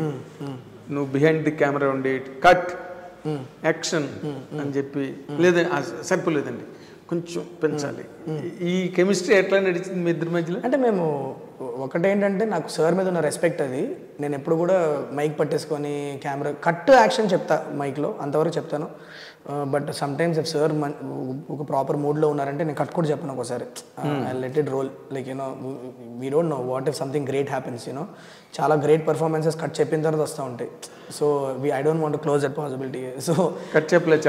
నువ్వు బిహైండ్ ది కెమెరా ఉండి కట్ యాక్షన్ అని చెప్పి లేదా సరిపోలేదండి కొంచెం పెంచాలి, ఈ కెమిస్ట్రీ ఎట్లా నడిచింది మీ ఇద్దరి మధ్యలో? అంటే మేము ఒకటేంటంటే నాకు సార్ మీద ఉన్న రెస్పెక్ట్ అది నేను ఎప్పుడు కూడా మైక్ పట్టేసుకొని కెమెరా కట్ యాక్షన్ చెప్తా మైక్లో, అంతవరకు చెప్తాను. But sometimes if sir ఒక ప్రాపర్ మూడ్లో ఉన్నారంటే నేను కట్ కూడా చెప్పను ఒకసారి. I let it roll. Like you know we don't know what if something great happens. You know చాలా గ్రేట్ పర్ఫార్మెన్సెస్ కట్ చెప్పిన తర్వాత వస్తూ ఉంటాయి. So I don't want to close that possibility. So cut చెప్పలేదు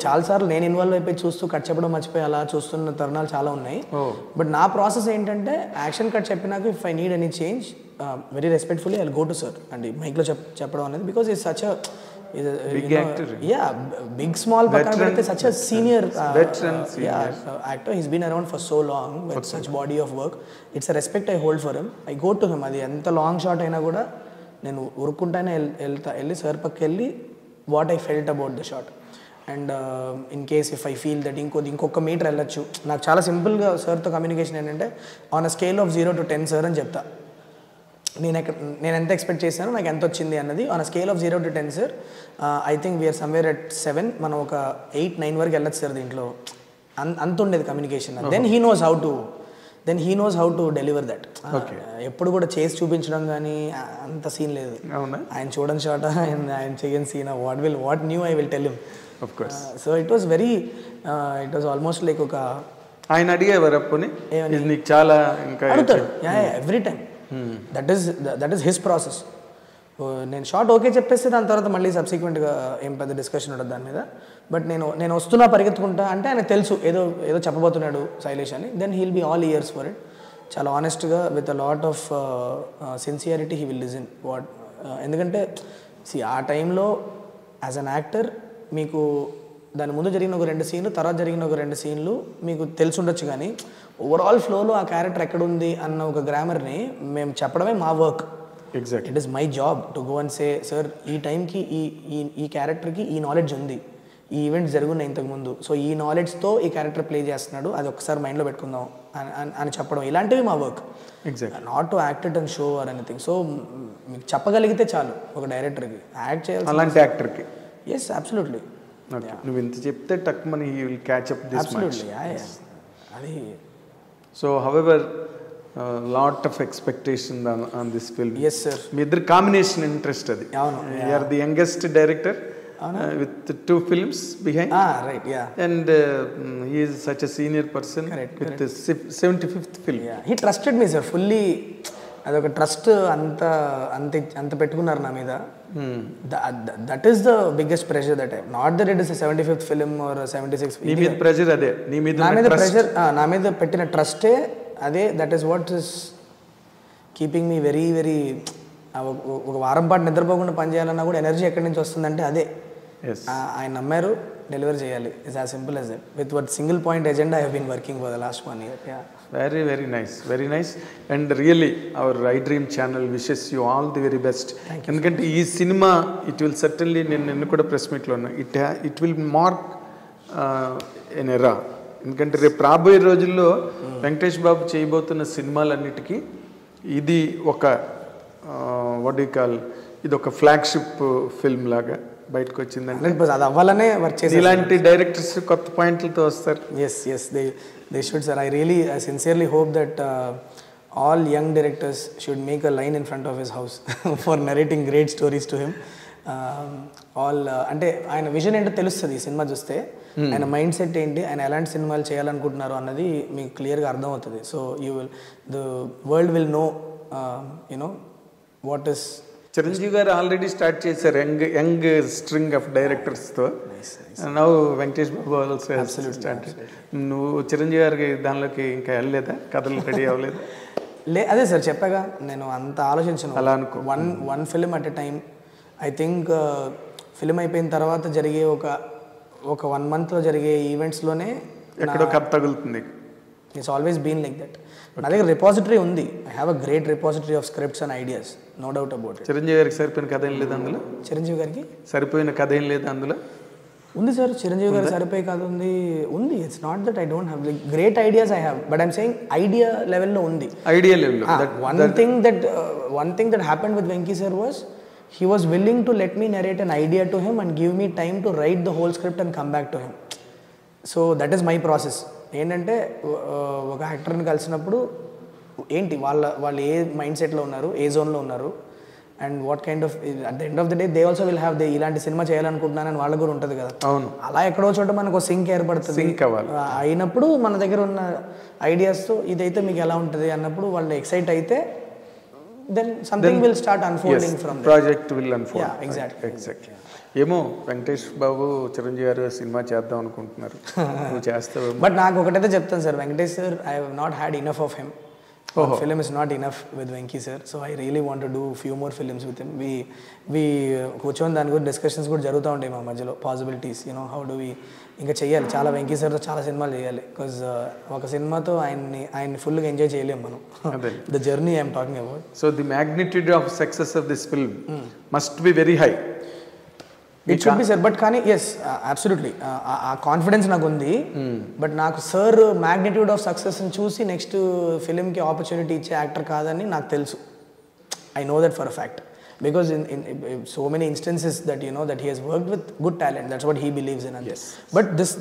చాలాసార్లు నేను ఇన్వాల్వ్ అయిపోయి చూస్తూ కట్ చెప్పడం మర్చిపోయి అలా చూస్తున్న తరుణాలు చాలా ఉన్నాయి. బట్ నా ప్రాసెస్ ఏంటంటే యాక్షన్ కట్ చెప్పినాక if I need any change very respectfully I go to sir అండి మైక్లో చెప్పడం అనేది. Because is such a big small but such a senior actor. He's been around for so long with such body of work. It's a respect I hold for him. I go to him. అది ఎంత long shot అయినా కూడా నేను ఉరుక్కుంటానే వెళ్ళి sir పక్కకి వెళ్ళి what I felt about the shot. And in case if I feel that ఇంకొక metre వెళ్ళొచ్చు. నాకు చాలా సింపుల్గా సార్తో కమ్యూనికేషన్ ఏంటంటే on a scale of 0 to 10 sir అని చెప్తా. నేను ఎంత ఎక్స్పెక్ట్ చేశాను, నాకు ఎంత వచ్చింది అన్నది on scale of 0 to 10 sir. I think we're somewhere at 7. మనం ఒక 8-9 వరకు వెళ్ళచ్చు సార్. దీంట్లో అంత ఉండేది communication. Then he knows how to deliver that. ఎప్పుడు కూడా చేసి చూపించడం కానీ అంత సీన్ లేదు. ఆయన చూడని షాట్, ఆయన చేయని scene, what new I will tell him. So it was almost like ఒక ఆయన అడిగేవారు అప్పుడు నీకు చాలా ఇంకా అడుగుతారు every time. That is his process. నేను షార్ట్ ఓకే చెప్పేస్తే దాని తర్వాత మళ్ళీ సబ్సిక్వెంట్గా ఏం పెద్ద డిస్కషన్ ఉండదు దాని మీద. బట్ నేను వస్తున్నా పరిగెత్తుకుంటా అంటే ఆయన తెలుసు ఏదో చెప్పబోతున్నాడు శైలేష్ అని. Then he'll be all ears for it. చాలా ఆనెస్ట్గా with a lot of sincerity he will listen what. ఎందుకంటే ఆ టైంలో యాజ్ అన్ యాక్టర్ మీకు దాని ముందు జరిగిన ఒక 2 సీన్లు, తర్వాత జరిగిన ఒక 2 సీన్లు మీకు తెలిసి ఉండొచ్చు. కానీ ఓవరాల్ ఫ్లోలో ఆ క్యారెక్టర్ ఎక్కడుంది అన్న ఒక గ్రామర్ని మేము చెప్పడమే మా work. Exact. It is my job to go and say sir ఈ టైంకి ఈ క్యారెక్టర్కి ఈ నాలెడ్జ్ ఉంది, ఈ ఈవెంట్స్ జరుగున్నాయి ఇంతకుముందు, సో ఈ నాలెడ్జ్తో ఈ క్యారెక్టర్ ప్లే చేస్తున్నాడు, అది ఒకసారి మైండ్లో పెట్టుకుందాం అని చెప్పడం. ఇలాంటివి మా work. Exact. Not to act it and show or anything. So మీకు చెప్పగలిగితే చాలు ఒక డైరెక్టర్కి యాక్ట్ చేయాలి అలాంటి యాక్టర్కి. Yes absolutely. నువ్వు ఇంత చెప్తే tuck money he will catch up this much. అది so however lot of expectation on this film. Yes sir. మీ ఇద్దరు కాంబినేషన్ ఇంట్రెస్ట్ అది. అవును. You are the youngest director with 2 films behind. Right, yeah. And he is such a senior person. Correct. The 75th film. Yeah. He trusted me, sir, fully. అదొక trust అంత పెట్టుకున్నారు నా మీద. That is the biggest pressure that I not that it is 75th film or 76th. నీ మీద pressure అదే. నా మీద పెట్టిన ట్రస్టే అదే. That is what is keeping me very very. ఒక వారం పాటు నిద్రపోకుండా పనిచేయాలన్నా కూడా ఎనర్జీ ఎక్కడి నుంచి వస్తుందంటే అదే. ఆయన నమ్మారు, డెలివర్ చేయాలి. It's as simple as that. With what single point agenda I have been working for the last 1 year. Very, very nice. Very nice. And really our iDream channel wishes you all the very best. ఎందుకంటే ఈ cinema it will certainly, నేను కూడా press మీట్లో ఉన్నా, it will mark ఎన్ ఎరా. ఎందుకంటే రేపు రాబోయే రోజుల్లో వెంకటేష్ బాబు చేయబోతున్న సినిమాలన్నిటికీ ఇది ఒక వాట్ యు కాల్, ఇది ఒక ఫ్లాగ్షిప్ ఫిల్మ్ లాగా బయటకు వచ్చిందంటే అది అవ్వాలనే వర్క్ చేసి ఇలాంటి డైరెక్టర్స్ కొత్త పాయింట్లతో వస్తారు. Yes they should, sir. I sincerely hope that all young directors should make a line in front of his house for narrating great stories to him. అంటే ఆయన విజన్ ఏంటో తెలుస్తుంది ఈ సినిమా చూస్తే. ఆయన మైండ్ సెట్ ఏంటి, ఆయన ఎలాంటి సినిమాలు చేయాలనుకుంటున్నారు అన్నది మీకు క్లియర్గా అర్థమవుతుంది. So the world will know what is. Chiranjeevi గారు ఆల్రెడీ స్టార్ట్ చేశారు యంగ్ స్ట్రింగ్ ఆఫ్ డైరెక్టర్స్తో. Now Venkatesh Babu also start. నువ్వు చిరంజీవి గారికి దానిలోకి ఇంకా వెళ్ళలేదా, కథలు రెడీ అవ్వలేదు? అదే సార్ చెప్పాగా, నేను అంత ఆలోచించను. అలా అనుకో. One film at a time. I think film అయిపోయిన తర్వాత జరిగే ఒక 1 monthలో జరిగే ఈవెంట్స్లోనే ఎక్కడో కథ తగులుతుంది. It's always been like that. నా దగ్గర రిపాజిటరీ ఉంది. I have a great repository of scripts and ideas, no doubt about it. Chiranjeevi గారికి సరిపోయిన కథ ఏం లేదు అందులో? చిరంజీవి గారికి సరిపోయిన కథ ఏం లేదు అందులో? ఉంది సార్, చిరంజీవి గారు సరిపోయి కథ ఉంది. It's not that I don't have like great ideas. I have, but I'm saying idea లెవెల్లో ఉంది. ఐడియా లెవెల్లో one thing that happened with Venki sir was he was willing to let me narrate an idea to him and give me time to write the whole script and come back to him. So that is my process. ఏంటంటే ఒక యాక్టర్ని కలిసినప్పుడు ఏంటి వాళ్ళు ఏ mind సెట్లో ఉన్నారు, ఏ జోన్లో ఉన్నారు, and what kind of at the end of the day they also will have they ఇలాంటి సినిమా చేయాలనుకుంటున్నానని వాళ్ళకు కూడా ఉంటుంది కదా. అవును, అలా ఎక్కడో చోట మనకు సింక్ ఏర్పడుతుంది. సింక్ అవ్వాలి. అయినప్పుడు మన దగ్గర ఉన్న ఐడియాస్తో ఇదైతే మీకు ఎలా ఉంటుంది అన్నప్పుడు వాళ్ళు ఎక్సైట్ అయితే then something will start unfolding from there. Project will unfold. Yeah, exactly. Exactly. ఏమో వెంకటేష్ బాబు చిరంజీవి గారు సినిమా చేద్దాం అనుకుంటున్నారు, నువ్వు చేస్తావు. బట్ నాకు ఒకటైతే చెప్తాను sir, Venkatesh sir I have not had enough of him. Film is not enough with Venky sir, so I really want to do few more films with him. We కూర్చొని దాని గురించి డిస్కషన్స్ కూడా జరుగుతూ ఉంటాయి మా మధ్యలో, possibilities you know how do we ఇంకా చెయ్యాలి. చాలా వెంకీ సార్తో చాలా సినిమాలు చేయాలి, బికాజ్ ఒక సినిమాతో ఆయన్ని ఫుల్గా ఎంజాయ్ చేయలేము మనం. The journey I'm talking about. So the magnitude of success of this film must be very high. It should be sir, but కానీ ఎస్ అబ్సల్యూట్లీ ఆ కాన్ఫిడెన్స్ నాకు ఉంది. బట్ నాకు సార్ మ్యాగ్నిట్యూడ్ ఆఫ్ సక్సెస్ని చూసి నెక్స్ట్ ఫిలింకి ఆపర్చునిటీ ఇచ్చే actor కాదని నాకు తెలుసు. I know that for a fact, because in so many instances that you know that he has worked with good talent, that's what he believes in. Yes. But this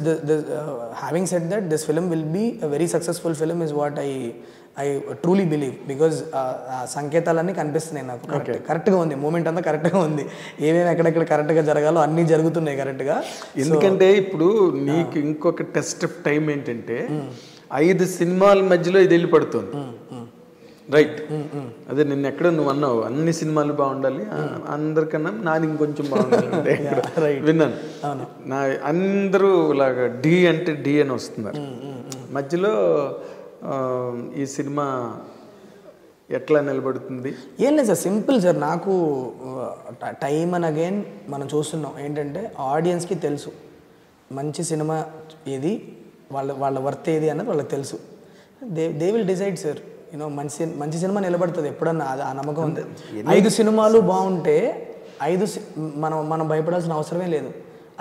having said that, this film will be a very successful film is what I truly believe, because సంకేతాలన్నీ కనిపిస్తున్నాయి నాకు. కరెక్ట్గా ఉంది, moment అంతా కరెక్ట్గా ఉంది, ఏమేమి ఎక్కడెక్కడ కరెక్ట్గా జరగాలో అన్నీ జరుగుతున్నాయి కరెక్ట్గా. ఎందుకంటే ఇప్పుడు నీకు ఇంకొక టెస్ట్ ఆఫ్ టైం ఏంటంటే 5 సినిమాల మధ్యలో ఇది వెళ్ళి పడుతుంది, రైట్? అదే నిన్న ఎక్కడ నువ్వు అన్నావు అన్ని సినిమాలు బాగుండాలి, అందరికన్నా నాది ఇంకొంచెం బాగుండాలి అంటే విన్నాను. నా అందరూ ఇలాగా డి అంటే డి అని వస్తున్నారు. మధ్యలో ఈ సినిమా ఎట్లా నిలబడుతుంది? ఏం లేదు సార్, సింపుల్ సార్. నాకు టైమ్ అండ్ అగైన్ మనం చూస్తున్నాం ఏంటంటే ఆడియన్స్కి తెలుసు మంచి సినిమా ఏది, వాళ్ళ వర్త్ ఏది అన్నది వాళ్ళకి తెలుసు. They will decide sir. You know మంచి సినిమా నిలబడుతుంది ఎప్పుడన్నా, అది ఆ నమ్మకం ఉంది. 5 సినిమాలు బాగుంటే మనం భయపడాల్సిన అవసరమే లేదు.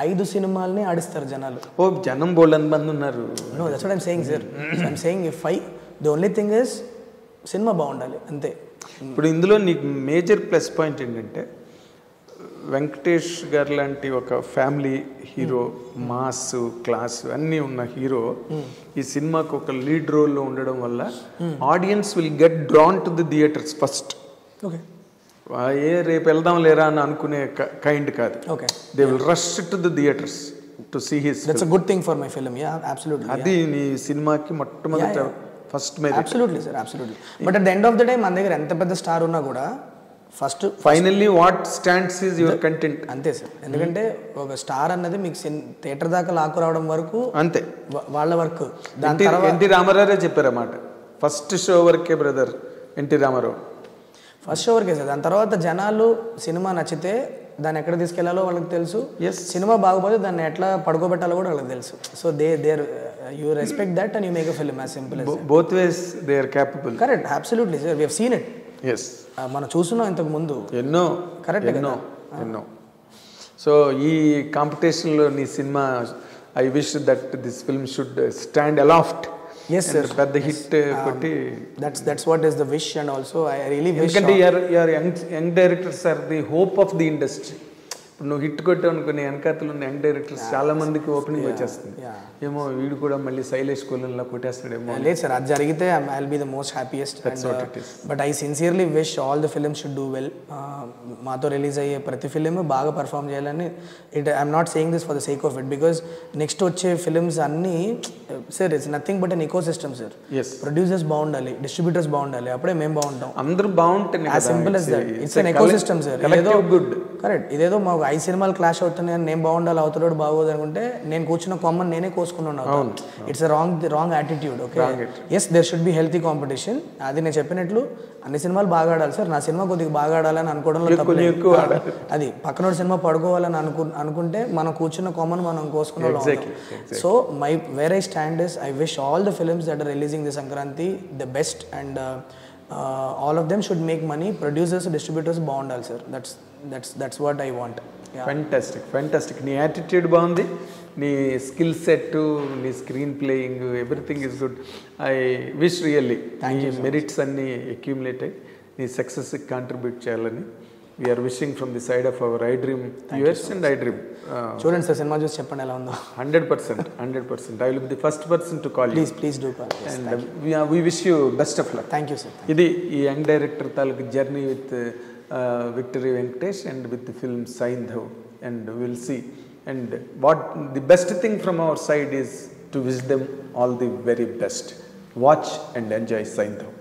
5 సినిమాలని ఆడిస్తారు జనాలు. ఓ జనం బోల్డ్ మంది ఉన్నారు. No, that's what I'm saying sir. I'm saying if the only thing is cinema బాగుండాలి అంతే. ఇప్పుడు ఇందులో నీకు మేజర్ ప్లస్ పాయింట్ ఏంటంటే వెంకటేష్ గారు లాంటి ఒక ఫ్యామిలీ హీరో, మాస్ క్లాస్ అన్నీ ఉన్న హీరో ఈ సినిమాకు ఒక లీడ్ రోల్లో ఉండడం వల్ల audience will get drawn to the theatres first. Okay, రేపు వెళ్దాం లేరా అని అనుకునే కైండ్ కాదు. Okay, they will rush to the theatres to see his. That's a good thing for my film. Yeah, absolutely. అది నీ సినిమాకి మొట్టమొదటి first merit. Absolutely sir, absolutely. But at the end of the day మన దగ్గర ఎంత పెద్ద star ఉన్నా కూడా first finally what stands is your content. అంతే సార్. ఎందుకంటే ఒక స్టార్ అన్నది మీకు థియేటర్ దాకా లాక్కు రావడం వరకు అంతే వాళ్ళ వర్క్. ఎన్టీ రామారావు చెప్పారన్నమాట, ఫస్ట్ షో వరకే brother NT Rama Rao. First show వరకే సార్. దాని తర్వాత జనాలు సినిమా నచ్చితే దాన్ని ఎక్కడ తీసుకెళ్లాలో వాళ్ళకి తెలుసు. సినిమా బాగుపోతే దాన్ని ఎట్లా పడుకోబెట్టాలో కూడా వాళ్ళకి తెలుసు. So there you respect that and you make a film as simple as both ways they are capable. Correct, absolutely sir. We have seen it. Yes, మనం చూస్తున్నాం ఇంతకు ముందు ఎన్నో. కరెక్ట్, ఎన్నో. సో ఈ కాంపిటీషన్లో నీ cinema I wish that this film should stand aloft. Yes sir, పెద్ద హిట్ కొట్టి. That's what is the wish, and also I really wish. ఎందుకంటే your young directors are the hope of the industry. నువ్వు hit కొట్టావు అనుకుని వెనకాతలు ఉన్న young directors చాలా మందికి ఓపెనింగ్ వచ్చేస్తుంది. ఏమో వీడు కూడా మళ్ళీ శైలేష్ కోలన్లా కొట్టేస్తాడేమో. లేదు సార్, అది జరిగితే I will be the most happiest. But I sincerely wish all the films should do well. మాతో రిలీజ్ అయ్యే ప్రతి ఫిలిం బాగా పర్ఫామ్ చేయాలని. I'm not saying this for the sake of it, because next వచ్చే films అన్నీ sir it's nothing but an ecosystem sir. Producers బాగుండాలి, distributors బాగుండాలి, అప్పుడే మేము బాగుంటాం. అందరూ బాగుంటే as simple as that. It's an ecosystem sir. ఇదేదో గుడ్. కరెక్ట్, ఇదేదో మాకు 5 సినిమాలు క్లాష్ అవుతున్నాయి అని నేను బాగుండాలి, అవతలోడు బాగోదు అనుకుంటే నేను కూర్చున్న కొమ్మని నేనే కోసుకున్నాను. It's wrong attitude. Okay, yes there should be healthy competition. అది నేను చెప్పినట్లు అన్ని సినిమాలు బాగా ఆడాలి సార్. నా సినిమా కొద్దిగా బాగా ఆడాలని అనుకోవడంలో తప్పు. అది పక్కనోడి సినిమా పడుకోవాలని అనుకుంటే మనం కూర్చున్న కొమ్మను మనం కోసుకున్నాం. So where I stand is I wish all the films that are releasing the Sankranti the best, and all of them should make money. Producers, distributors బాగుండాలి sir. that's what I want. Fantastic. నీ attitude బాగుంది, నీ skill set, నీ screen playing, everything is good. I wish really నీ merits అన్నీ accumulate అయ్యి నీ సక్సెస్కి కాంట్రిబ్యూట్ చేయాలని we are wishing from the side of our I dream US and I dream. చూడండి సార్, సినిమా చూసి చెప్పండి ఎలా ఉందో. 100%. I will be the first person to call you. Please do call. And we wish you best of luck. Thank you sir. ఇది ఈ young director తాలూకు journey with Victory Venkatesh and with the film Saindhav, and we'll see. And what the best thing from our side is to wish them all the very best. Watch and enjoy Saindhav.